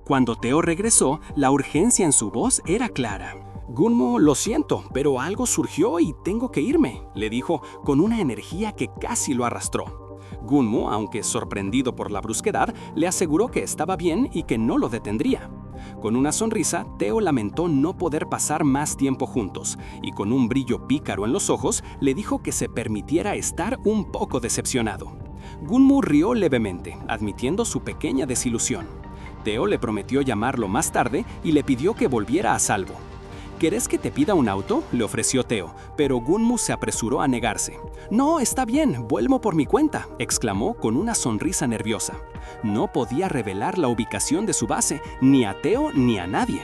Cuando Teo regresó, la urgencia en su voz era clara. «Gunmu, lo siento, pero algo surgió y tengo que irme», le dijo con una energía que casi lo arrastró. Gunmu, aunque sorprendido por la brusquedad, le aseguró que estaba bien y que no lo detendría. Con una sonrisa, Teo lamentó no poder pasar más tiempo juntos, y con un brillo pícaro en los ojos, le dijo que se permitiera estar un poco decepcionado. Gunmu rió levemente, admitiendo su pequeña desilusión. Teo le prometió llamarlo más tarde y le pidió que volviera a salvo. «¿Querés que te pida un auto?», le ofreció Teo, pero Gunmu se apresuró a negarse. «No, está bien, vuelvo por mi cuenta», exclamó con una sonrisa nerviosa. No podía revelar la ubicación de su base, ni a Teo ni a nadie.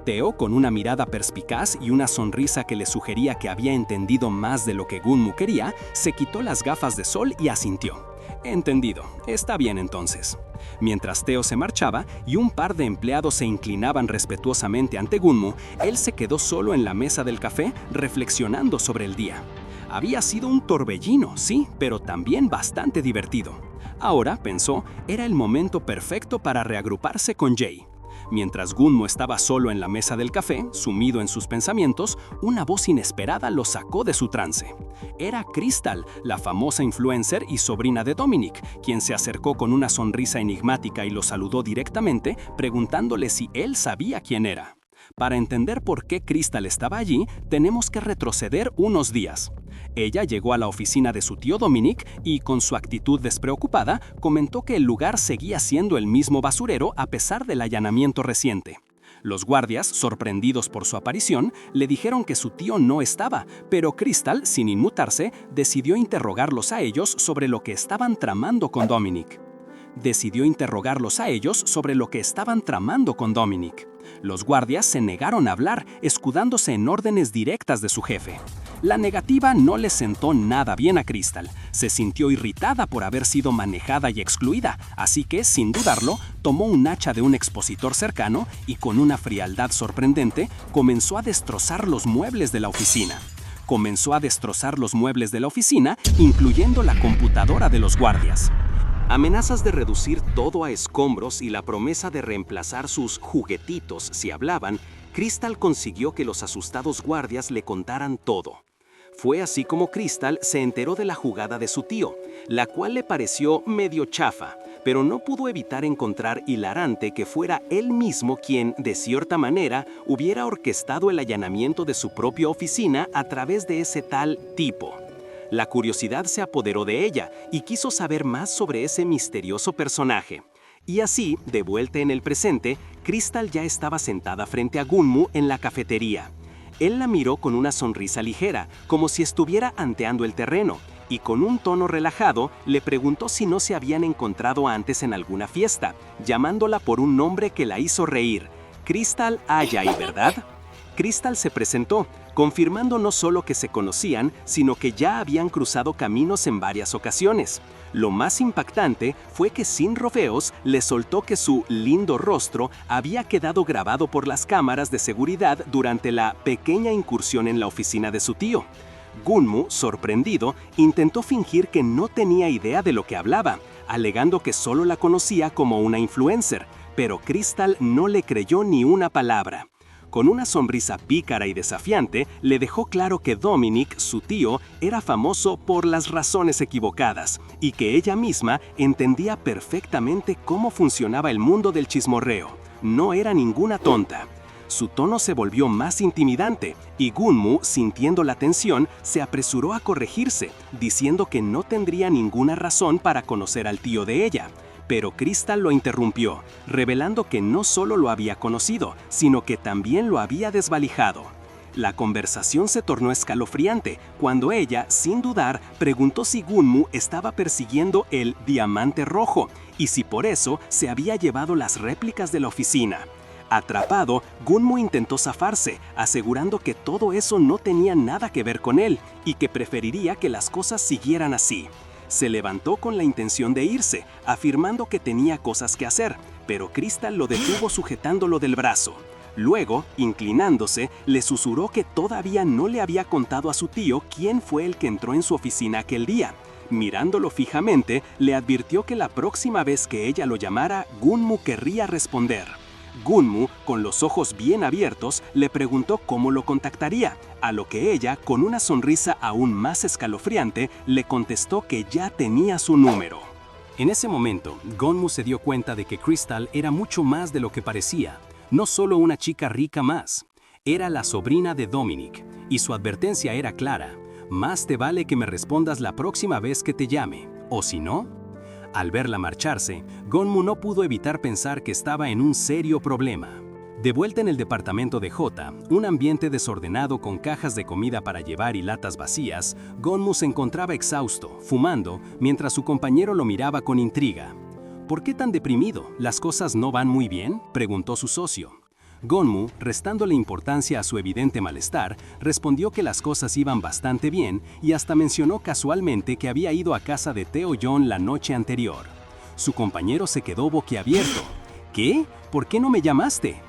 Teo, con una mirada perspicaz y una sonrisa que le sugería que había entendido más de lo que Gunmu quería, se quitó las gafas de sol y asintió. «Entendido, está bien entonces». Mientras Teo se marchaba y un par de empleados se inclinaban respetuosamente ante Gunmu, él se quedó solo en la mesa del café reflexionando sobre el día. Había sido un torbellino, sí, pero también bastante divertido. Ahora, pensó, era el momento perfecto para reagruparse con Jay. Mientras Gunmu estaba solo en la mesa del café, sumido en sus pensamientos, una voz inesperada lo sacó de su trance. Era Crystal, la famosa influencer y sobrina de Dominic, quien se acercó con una sonrisa enigmática y lo saludó directamente, preguntándole si él sabía quién era. Para entender por qué Crystal estaba allí, tenemos que retroceder unos días. Ella llegó a la oficina de su tío Dominic y, con su actitud despreocupada, comentó que el lugar seguía siendo el mismo basurero a pesar del allanamiento reciente. Los guardias, sorprendidos por su aparición, le dijeron que su tío no estaba, pero Crystal, sin inmutarse, decidió interrogarlos a ellos sobre lo que estaban tramando con Dominic. Los guardias se negaron a hablar, escudándose en órdenes directas de su jefe. La negativa no le sentó nada bien a Crystal. Se sintió irritada por haber sido manejada y excluida, así que, sin dudarlo, tomó un hacha de un expositor cercano y, con una frialdad sorprendente, comenzó a destrozar los muebles de la oficina. Incluyendo la computadora de los guardias. Amenazas de reducir todo a escombros y la promesa de reemplazar sus juguetitos si hablaban Crystal consiguió que los asustados guardias le contaran todo. Fue así como Crystal se enteró de la jugada de su tío, la cual le pareció medio chafa, pero no pudo evitar encontrar hilarante que fuera él mismo quien, de cierta manera, hubiera orquestado el allanamiento de su propia oficina a través de ese tal tipo. La curiosidad se apoderó de ella y quiso saber más sobre ese misterioso personaje. Y así, de vuelta en el presente, Crystal ya estaba sentada frente a Gunmu en la cafetería. Él la miró con una sonrisa ligera, como si estuviera tanteando el terreno, y con un tono relajado le preguntó si no se habían encontrado antes en alguna fiesta, llamándola por un nombre que la hizo reír. Crystal Ayay, ¿verdad? Crystal se presentó, confirmando no solo que se conocían, sino que ya habían cruzado caminos en varias ocasiones. Lo más impactante fue que sin rodeos le soltó que su lindo rostro había quedado grabado por las cámaras de seguridad durante la pequeña incursión en la oficina de su tío. Gunmu, sorprendido, intentó fingir que no tenía idea de lo que hablaba, alegando que solo la conocía como una influencer, pero Crystal no le creyó ni una palabra. Con una sonrisa pícara y desafiante, le dejó claro que Dominic, su tío, era famoso por las razones equivocadas y que ella misma entendía perfectamente cómo funcionaba el mundo del chismorreo. No era ninguna tonta. Su tono se volvió más intimidante y Gunmu, sintiendo la tensión, se apresuró a corregirse, diciendo que no tendría ninguna razón para conocer al tío de ella. Pero Crystal lo interrumpió, revelando que no solo lo había conocido, sino que también lo había desvalijado. La conversación se tornó escalofriante cuando ella, sin dudar, preguntó si Gunmu estaba persiguiendo el diamante rojo y si por eso se había llevado las réplicas de la oficina. Atrapado, Gunmu intentó zafarse, asegurando que todo eso no tenía nada que ver con él y que preferiría que las cosas siguieran así. Se levantó con la intención de irse, afirmando que tenía cosas que hacer, pero Crystal lo detuvo sujetándolo del brazo. Luego, inclinándose, le susurró que todavía no le había contado a su tío quién fue el que entró en su oficina aquel día. Mirándolo fijamente, le advirtió que la próxima vez que ella lo llamara, Gunmu querría responder. Gunmu, con los ojos bien abiertos, le preguntó cómo lo contactaría, a lo que ella, con una sonrisa aún más escalofriante, le contestó que ya tenía su número. En ese momento, Gunmu se dio cuenta de que Crystal era mucho más de lo que parecía, no solo una chica rica más. Era la sobrina de Dominic, y su advertencia era clara: más te vale que me respondas la próxima vez que te llame, o si no. Al verla marcharse, Gunmu no pudo evitar pensar que estaba en un serio problema. De vuelta en el departamento de Jota, un ambiente desordenado con cajas de comida para llevar y latas vacías, Gunmu se encontraba exhausto, fumando, mientras su compañero lo miraba con intriga. ¿Por qué tan deprimido? ¿Las cosas no van muy bien?, preguntó su socio. Gunmu, restándole importancia a su evidente malestar, respondió que las cosas iban bastante bien y hasta mencionó casualmente que había ido a casa de Taeyeon la noche anterior. Su compañero se quedó boquiabierto. ¿Qué? ¿Por qué no me llamaste?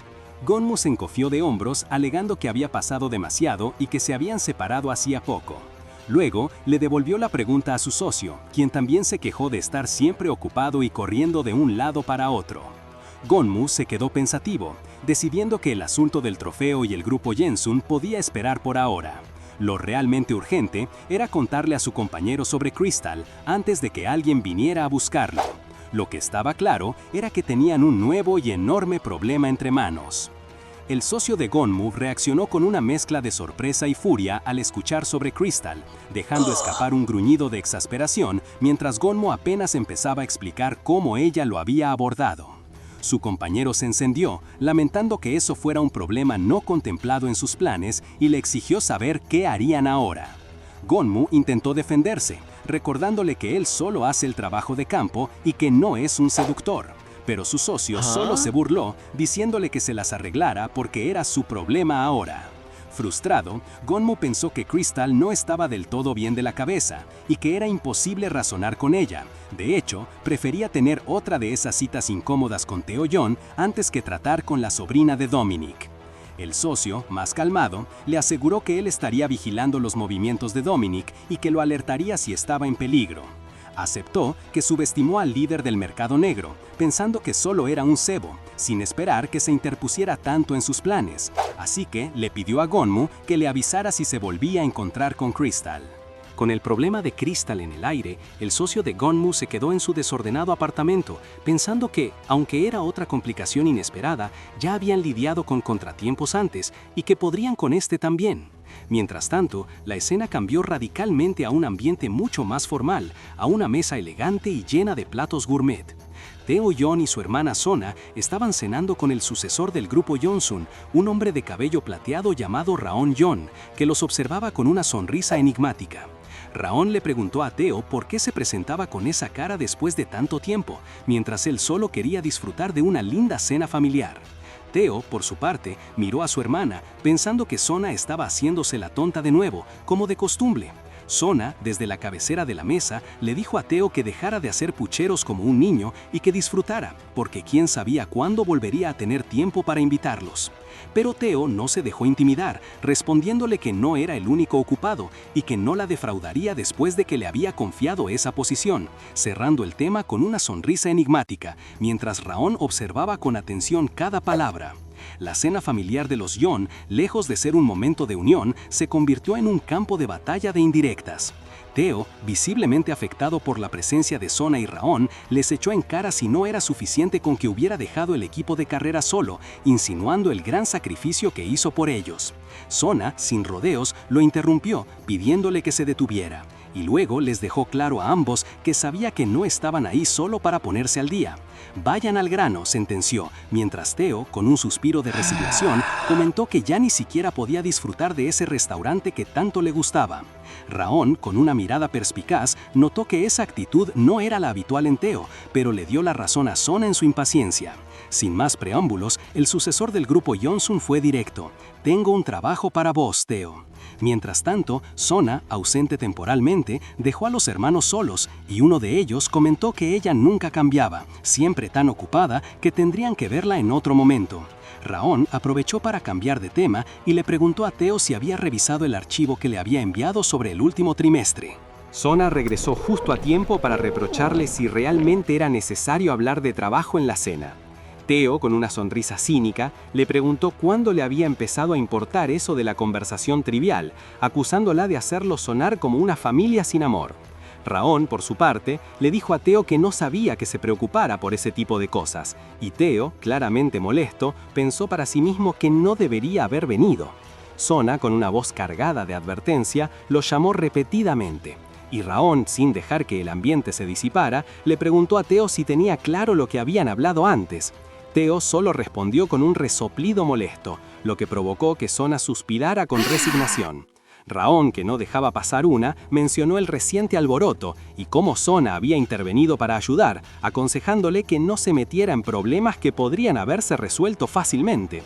Gunmu se encogió de hombros, alegando que había pasado demasiado y que se habían separado hacía poco. Luego, le devolvió la pregunta a su socio, quien también se quejó de estar siempre ocupado y corriendo de un lado para otro. Gunmu se quedó pensativo, decidiendo que el asunto del trofeo y el grupo Yensun podía esperar por ahora. Lo realmente urgente era contarle a su compañero sobre Crystal antes de que alguien viniera a buscarlo. Lo que estaba claro era que tenían un nuevo y enorme problema entre manos. El socio de Gunmu reaccionó con una mezcla de sorpresa y furia al escuchar sobre Crystal, dejando escapar un gruñido de exasperación mientras Gunmu apenas empezaba a explicar cómo ella lo había abordado. Su compañero se encendió, lamentando que eso fuera un problema no contemplado en sus planes y le exigió saber qué harían ahora. Gunmu intentó defenderse, recordándole que él solo hace el trabajo de campo y que no es un seductor, pero su socio solo se burló, diciéndole que se las arreglara porque era su problema ahora. Frustrado, Gunmu pensó que Crystal no estaba del todo bien de la cabeza y que era imposible razonar con ella. De hecho, prefería tener otra de esas citas incómodas con Taeyeon antes que tratar con la sobrina de Dominic. El socio, más calmado, le aseguró que él estaría vigilando los movimientos de Dominic y que lo alertaría si estaba en peligro. Aceptó que subestimó al líder del mercado negro, pensando que solo era un cebo, sin esperar que se interpusiera tanto en sus planes. Así que le pidió a Gonmu que le avisara si se volvía a encontrar con Crystal. Con el problema de Crystal en el aire, el socio de Gonmu se quedó en su desordenado apartamento, pensando que, aunque era otra complicación inesperada, ya habían lidiado con contratiempos antes y que podrían con este también. Mientras tanto, la escena cambió radicalmente a un ambiente mucho más formal, a una mesa elegante y llena de platos gourmet. Taeyeon y su hermana Sona estaban cenando con el sucesor del grupo Yeonsun, un hombre de cabello plateado llamado Raon Yeon, que los observaba con una sonrisa enigmática. Raon le preguntó a Teo por qué se presentaba con esa cara después de tanto tiempo, mientras él solo quería disfrutar de una linda cena familiar. Teo, por su parte, miró a su hermana, pensando que Sona estaba haciéndose la tonta de nuevo, como de costumbre. Sona, desde la cabecera de la mesa, le dijo a Teo que dejara de hacer pucheros como un niño y que disfrutara, porque quién sabía cuándo volvería a tener tiempo para invitarlos. Pero Teo no se dejó intimidar, respondiéndole que no era el único ocupado y que no la defraudaría después de que le había confiado esa posición, cerrando el tema con una sonrisa enigmática, mientras Raon observaba con atención cada palabra. La cena familiar de los Yeon, lejos de ser un momento de unión, se convirtió en un campo de batalla de indirectas. Teo, visiblemente afectado por la presencia de Sona y Raon, les echó en cara si no era suficiente con que hubiera dejado el equipo de carrera solo, insinuando el gran sacrificio que hizo por ellos. Sona, sin rodeos, lo interrumpió, pidiéndole que se detuviera, y luego les dejó claro a ambos que sabía que no estaban ahí solo para ponerse al día. Vayan al grano, sentenció, mientras Teo, con un suspiro de resignación, comentó que ya ni siquiera podía disfrutar de ese restaurante que tanto le gustaba. Raon, con una mirada perspicaz, notó que esa actitud no era la habitual en Teo, pero le dio la razón a Sona en su impaciencia. Sin más preámbulos, el sucesor del grupo Yeonsun fue directo. «Tengo un trabajo para vos, Teo». Mientras tanto, Sona, ausente temporalmente, dejó a los hermanos solos y uno de ellos comentó que ella nunca cambiaba, siempre tan ocupada que tendrían que verla en otro momento. Raon aprovechó para cambiar de tema y le preguntó a Teo si había revisado el archivo que le había enviado sobre el último trimestre. Sona regresó justo a tiempo para reprocharle si realmente era necesario hablar de trabajo en la cena. Teo, con una sonrisa cínica, le preguntó cuándo le había empezado a importar eso de la conversación trivial, acusándola de hacerlo sonar como una familia sin amor. Raon, por su parte, le dijo a Teo que no sabía que se preocupara por ese tipo de cosas, y Teo, claramente molesto, pensó para sí mismo que no debería haber venido. Sona, con una voz cargada de advertencia, lo llamó repetidamente. Y Raon, sin dejar que el ambiente se disipara, le preguntó a Teo si tenía claro lo que habían hablado antes. Teo solo respondió con un resoplido molesto, lo que provocó que Sona suspirara con resignación. Raon, que no dejaba pasar una, mencionó el reciente alboroto y cómo Sona había intervenido para ayudar, aconsejándole que no se metiera en problemas que podrían haberse resuelto fácilmente.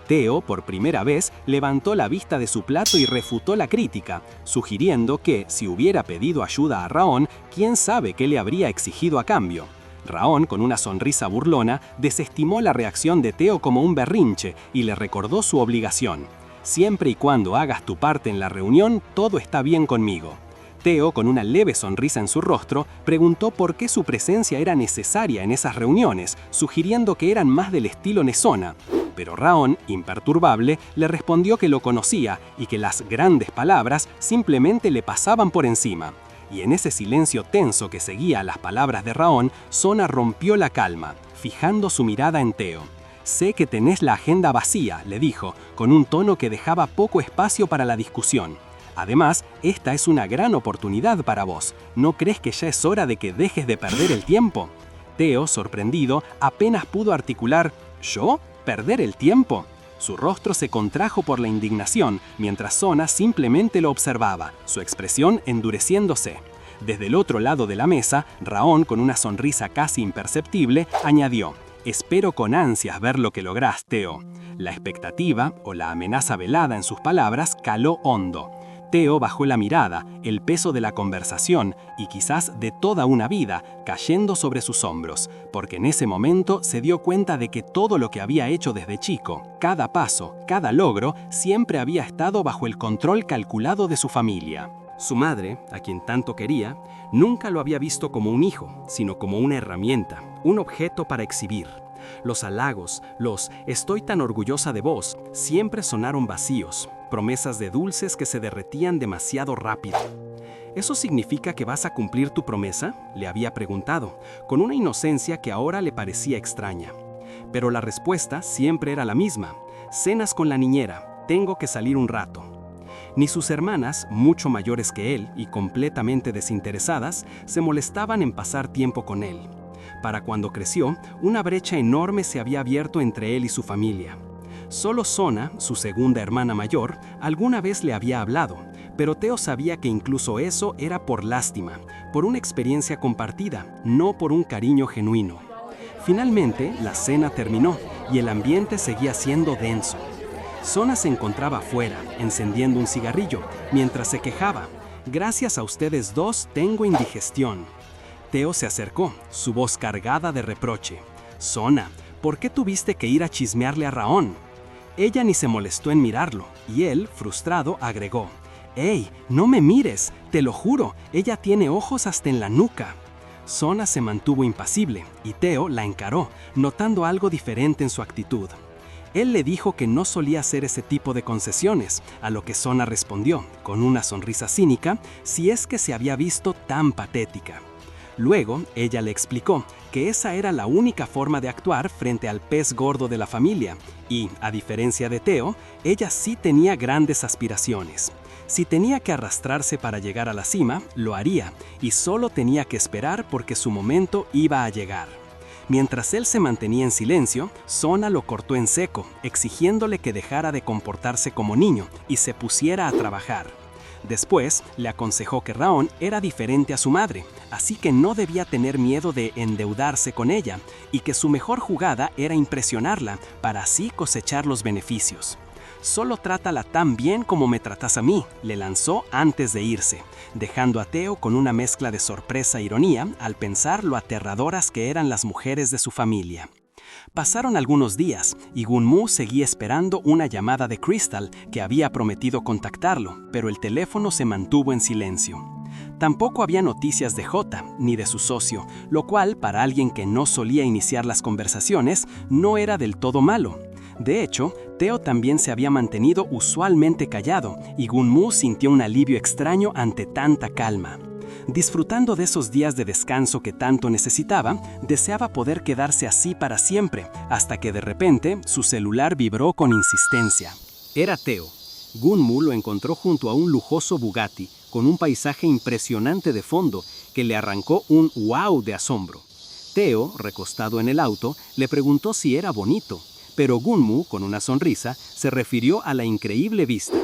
Teo, por primera vez, levantó la vista de su plato y refutó la crítica, sugiriendo que, si hubiera pedido ayuda a Raon, quién sabe qué le habría exigido a cambio. Raon, con una sonrisa burlona, desestimó la reacción de Teo como un berrinche y le recordó su obligación. Siempre y cuando hagas tu parte en la reunión, todo está bien conmigo. Teo, con una leve sonrisa en su rostro, preguntó por qué su presencia era necesaria en esas reuniones, sugiriendo que eran más del estilo Nesona. Pero Raon, imperturbable, le respondió que lo conocía y que las grandes palabras simplemente le pasaban por encima. Y en ese silencio tenso que seguía a las palabras de Raon, Sona rompió la calma, fijando su mirada en Teo. «Sé que tenés la agenda vacía», le dijo, con un tono que dejaba poco espacio para la discusión. «Además, esta es una gran oportunidad para vos. ¿No crees que ya es hora de que dejes de perder el tiempo?» Teo, sorprendido, apenas pudo articular «¿Yo? ¿Perder el tiempo?». Su rostro se contrajo por la indignación, mientras Sona simplemente lo observaba, su expresión endureciéndose. Desde el otro lado de la mesa, Raon, con una sonrisa casi imperceptible, añadió: «Espero con ansias ver lo que lográs, Teo». La expectativa, o la amenaza velada en sus palabras, caló hondo. Teo bajó la mirada, el peso de la conversación y quizás de toda una vida cayendo sobre sus hombros, porque en ese momento se dio cuenta de que todo lo que había hecho desde chico, cada paso, cada logro, siempre había estado bajo el control calculado de su familia. Su madre, a quien tanto quería, nunca lo había visto como un hijo, sino como una herramienta, un objeto para exhibir. Los halagos, los "estoy tan orgullosa de vos", siempre sonaron vacíos, promesas de dulces que se derretían demasiado rápido. ¿Eso significa que vas a cumplir tu promesa?, le había preguntado, con una inocencia que ahora le parecía extraña. Pero la respuesta siempre era la misma: cenas con la niñera, tengo que salir un rato. Ni sus hermanas, mucho mayores que él y completamente desinteresadas, se molestaban en pasar tiempo con él. Para cuando creció, una brecha enorme se había abierto entre él y su familia. Solo Sona, su segunda hermana mayor, alguna vez le había hablado, pero Theo sabía que incluso eso era por lástima, por una experiencia compartida, no por un cariño genuino. Finalmente, la cena terminó y el ambiente seguía siendo denso. Sona se encontraba afuera, encendiendo un cigarrillo, mientras se quejaba: "Gracias a ustedes dos tengo indigestión". Theo se acercó, su voz cargada de reproche. "Sona, ¿por qué tuviste que ir a chismearle a Raón?". Ella ni se molestó en mirarlo, y él, frustrado, agregó: "¡Ey, no me mires! Te lo juro, ella tiene ojos hasta en la nuca". Sona se mantuvo impasible, y Theo la encaró, notando algo diferente en su actitud. Él le dijo que no solía hacer ese tipo de concesiones, a lo que Sona respondió, con una sonrisa cínica, si es que se había visto tan patética. Luego, ella le explicó que esa era la única forma de actuar frente al pez gordo de la familia, y, a diferencia de Theo, ella sí tenía grandes aspiraciones. Si tenía que arrastrarse para llegar a la cima, lo haría, y solo tenía que esperar porque su momento iba a llegar. Mientras él se mantenía en silencio, Sona lo cortó en seco, exigiéndole que dejara de comportarse como niño y se pusiera a trabajar. Después, le aconsejó que Raón era diferente a su madre, así que no debía tener miedo de endeudarse con ella, y que su mejor jugada era impresionarla para así cosechar los beneficios. «Solo trátala tan bien como me tratas a mí», le lanzó antes de irse, dejando a Theo con una mezcla de sorpresa e ironía al pensar lo aterradoras que eran las mujeres de su familia. Pasaron algunos días y Gunmu seguía esperando una llamada de Crystal, que había prometido contactarlo, pero el teléfono se mantuvo en silencio. Tampoco había noticias de Jota ni de su socio, lo cual, para alguien que no solía iniciar las conversaciones, no era del todo malo. De hecho, Theo también se había mantenido usualmente callado y Gunmu sintió un alivio extraño ante tanta calma. Disfrutando de esos días de descanso que tanto necesitaba, deseaba poder quedarse así para siempre, hasta que de repente su celular vibró con insistencia. Era Theo. Gunmu lo encontró junto a un lujoso Bugatti, con un paisaje impresionante de fondo, que le arrancó un wow de asombro. Theo, recostado en el auto, le preguntó si era bonito, pero Gunmu, con una sonrisa, se refirió a la increíble vista.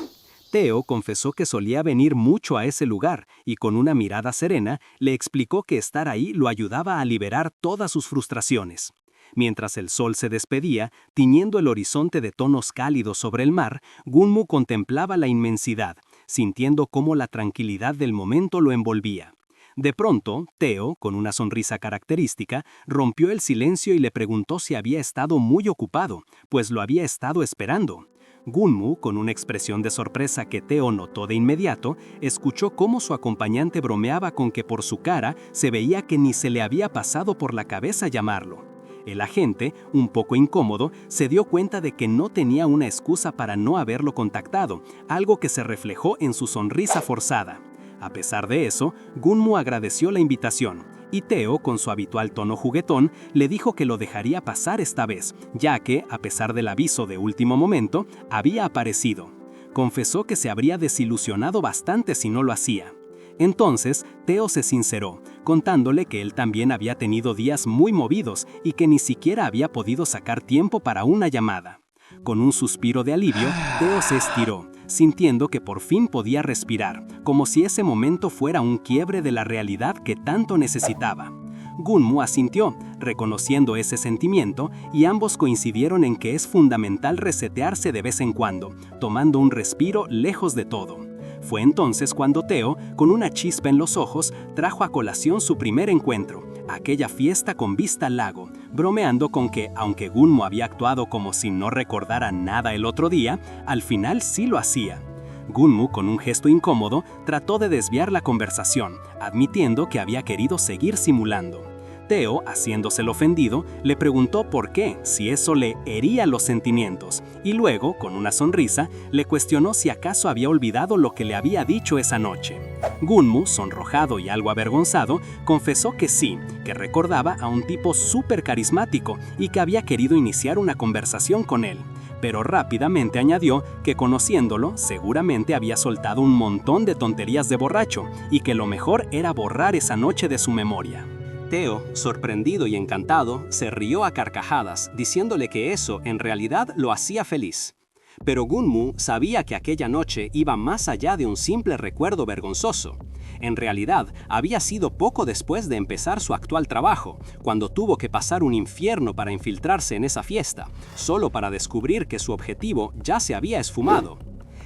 Theo confesó que solía venir mucho a ese lugar y con una mirada serena le explicó que estar ahí lo ayudaba a liberar todas sus frustraciones. Mientras el sol se despedía, tiñendo el horizonte de tonos cálidos sobre el mar, Gunmu contemplaba la inmensidad, sintiendo cómo la tranquilidad del momento lo envolvía. De pronto, Theo, con una sonrisa característica, rompió el silencio y le preguntó si había estado muy ocupado, pues lo había estado esperando. Gunmu, con una expresión de sorpresa que Theo notó de inmediato, escuchó cómo su acompañante bromeaba con que por su cara se veía que ni se le había pasado por la cabeza llamarlo. El agente, un poco incómodo, se dio cuenta de que no tenía una excusa para no haberlo contactado, algo que se reflejó en su sonrisa forzada. A pesar de eso, Gunmu agradeció la invitación, y Theo, con su habitual tono juguetón, le dijo que lo dejaría pasar esta vez, ya que, a pesar del aviso de último momento, había aparecido. Confesó que se habría desilusionado bastante si no lo hacía. Entonces, Theo se sinceró, contándole que él también había tenido días muy movidos y que ni siquiera había podido sacar tiempo para una llamada. Con un suspiro de alivio, Theo se estiró, sintiendo que por fin podía respirar, como si ese momento fuera un quiebre de la realidad que tanto necesitaba. Gunmu asintió, reconociendo ese sentimiento, y ambos coincidieron en que es fundamental resetearse de vez en cuando, tomando un respiro lejos de todo. Fue entonces cuando Theo, con una chispa en los ojos, trajo a colación su primer encuentro, aquella fiesta con vista al lago, bromeando con que, aunque Gunmu había actuado como si no recordara nada el otro día, al final sí lo hacía. Gunmu, con un gesto incómodo, trató de desviar la conversación, admitiendo que había querido seguir simulando. Teo, haciéndose el ofendido, le preguntó por qué, si eso le hería los sentimientos, y luego, con una sonrisa, le cuestionó si acaso había olvidado lo que le había dicho esa noche. Gunmu, sonrojado y algo avergonzado, confesó que sí, que recordaba a un tipo súper carismático y que había querido iniciar una conversación con él. Pero rápidamente añadió que conociéndolo, seguramente había soltado un montón de tonterías de borracho y que lo mejor era borrar esa noche de su memoria. Teo, sorprendido y encantado, se rió a carcajadas, diciéndole que eso en realidad lo hacía feliz. Pero Gunmu sabía que aquella noche iba más allá de un simple recuerdo vergonzoso. En realidad, había sido poco después de empezar su actual trabajo, cuando tuvo que pasar un infierno para infiltrarse en esa fiesta, solo para descubrir que su objetivo ya se había esfumado.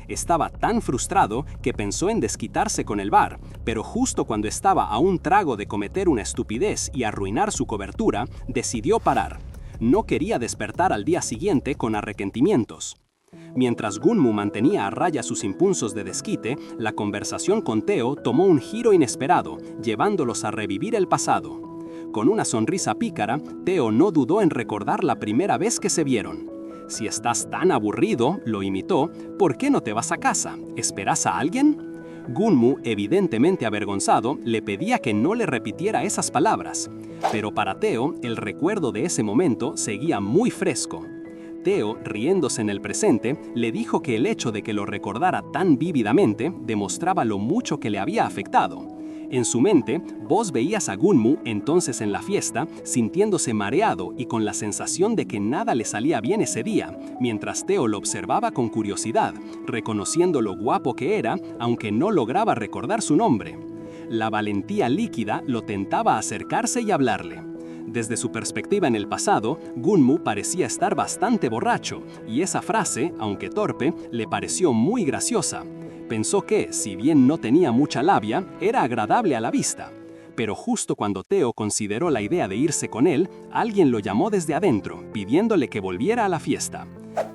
Estaba tan frustrado que pensó en desquitarse con el bar, pero justo cuando estaba a un trago de cometer una estupidez y arruinar su cobertura, decidió parar. No quería despertar al día siguiente con arrepentimientos. Mientras Gunmu mantenía a raya sus impulsos de desquite, la conversación con Teo tomó un giro inesperado, llevándolos a revivir el pasado. Con una sonrisa pícara, Teo no dudó en recordar la primera vez que se vieron. «Si estás tan aburrido», lo imitó, «¿por qué no te vas a casa? ¿Esperas a alguien?». Gunmu, evidentemente avergonzado, le pedía que no le repitiera esas palabras. Pero para Teo, el recuerdo de ese momento seguía muy fresco. Teo, riéndose en el presente, le dijo que el hecho de que lo recordara tan vívidamente demostraba lo mucho que le había afectado. En su mente, vos veías a Gunmu entonces en la fiesta, sintiéndose mareado y con la sensación de que nada le salía bien ese día, mientras Teo lo observaba con curiosidad, reconociendo lo guapo que era, aunque no lograba recordar su nombre. La valentía líquida lo tentaba a acercarse y hablarle. Desde su perspectiva en el pasado, Gunmu parecía estar bastante borracho, y esa frase, aunque torpe, le pareció muy graciosa. Pensó que, si bien no tenía mucha labia, era agradable a la vista. Pero justo cuando Teo consideró la idea de irse con él, alguien lo llamó desde adentro, pidiéndole que volviera a la fiesta.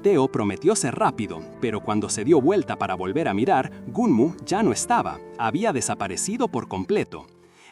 Teo prometió ser rápido, pero cuando se dio vuelta para volver a mirar, Gunmu ya no estaba, había desaparecido por completo.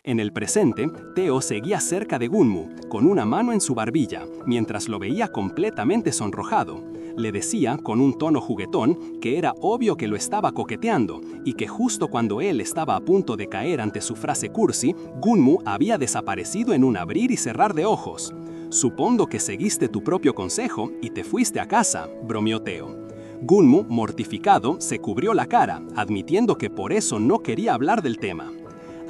En el presente, Teo seguía cerca de Gunmu, con una mano en su barbilla, mientras lo veía completamente sonrojado. Le decía, con un tono juguetón, que era obvio que lo estaba coqueteando, y que justo cuando él estaba a punto de caer ante su frase cursi, Gunmu había desaparecido en un abrir y cerrar de ojos. «Supongo que seguiste tu propio consejo y te fuiste a casa», bromeó Teo. Gunmu, mortificado, se cubrió la cara, admitiendo que por eso no quería hablar del tema.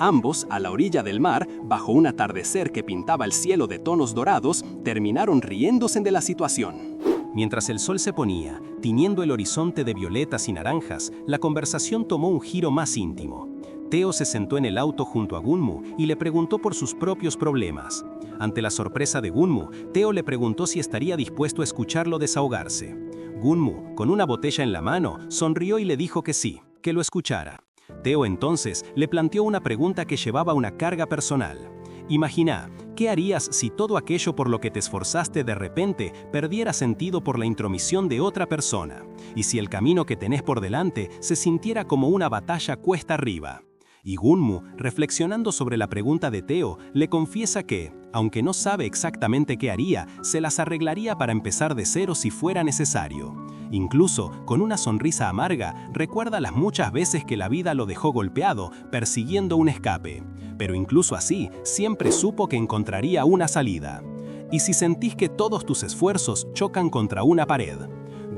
Ambos, a la orilla del mar, bajo un atardecer que pintaba el cielo de tonos dorados, terminaron riéndose de la situación. Mientras el sol se ponía, tiñendo el horizonte de violetas y naranjas, la conversación tomó un giro más íntimo. Teo se sentó en el auto junto a Gunmu y le preguntó por sus propios problemas. Ante la sorpresa de Gunmu, Teo le preguntó si estaría dispuesto a escucharlo desahogarse. Gunmu, con una botella en la mano, sonrió y le dijo que sí, que lo escuchara. Teo entonces le planteó una pregunta que llevaba una carga personal. Imagina, ¿qué harías si todo aquello por lo que te esforzaste de repente perdiera sentido por la intromisión de otra persona? Y si el camino que tenés por delante se sintiera como una batalla cuesta arriba. Y Gunmu, reflexionando sobre la pregunta de Teo, le confiesa que, aunque no sabe exactamente qué haría, se las arreglaría para empezar de cero si fuera necesario. Incluso, con una sonrisa amarga, recuerda las muchas veces que la vida lo dejó golpeado, persiguiendo un escape. Pero incluso así, siempre supo que encontraría una salida. ¿Y si sentís que todos tus esfuerzos chocan contra una pared?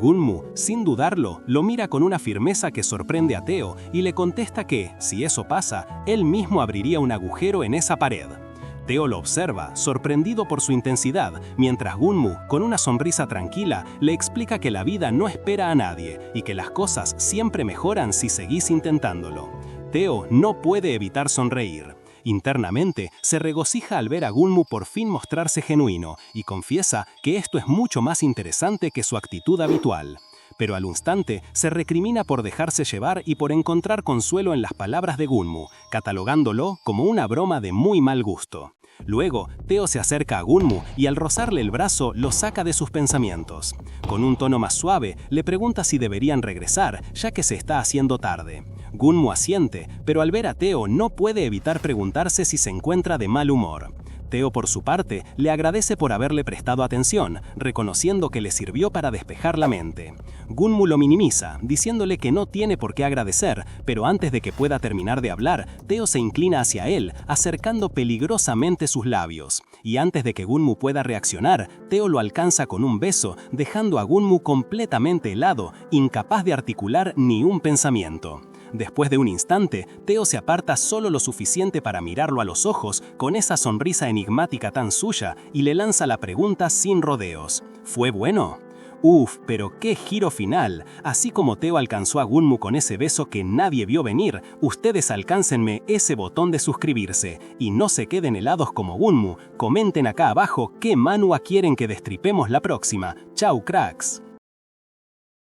Gunmu, sin dudarlo, lo mira con una firmeza que sorprende a Teo y le contesta que, si eso pasa, él mismo abriría un agujero en esa pared. Teo lo observa, sorprendido por su intensidad, mientras Gunmu, con una sonrisa tranquila, le explica que la vida no espera a nadie y que las cosas siempre mejoran si seguís intentándolo. Teo no puede evitar sonreír. Internamente, se regocija al ver a Gunmu por fin mostrarse genuino y confiesa que esto es mucho más interesante que su actitud habitual. pero al instante se recrimina por dejarse llevar y por encontrar consuelo en las palabras de Gunmu, catalogándolo como una broma de muy mal gusto. Luego, Teo se acerca a Gunmu y al rozarle el brazo lo saca de sus pensamientos. Con un tono más suave, le pregunta si deberían regresar, ya que se está haciendo tarde. Gunmu asiente, pero al ver a Teo no puede evitar preguntarse si se encuentra de mal humor. Teo, por su parte, le agradece por haberle prestado atención, reconociendo que le sirvió para despejar la mente. Gunmu lo minimiza, diciéndole que no tiene por qué agradecer, pero antes de que pueda terminar de hablar, Teo se inclina hacia él, acercando peligrosamente sus labios. Y antes de que Gunmu pueda reaccionar, Teo lo alcanza con un beso, dejando a Gunmu completamente helado, incapaz de articular ni un pensamiento. Después de un instante, Teo se aparta solo lo suficiente para mirarlo a los ojos con esa sonrisa enigmática tan suya y le lanza la pregunta sin rodeos. ¿Fue bueno? Uf, pero qué giro final. Así como Teo alcanzó a Gunmu con ese beso que nadie vio venir, ustedes alcáncenme ese botón de suscribirse. Y no se queden helados como Gunmu. Comenten acá abajo qué manhwa quieren que destripemos la próxima. Chau, cracks.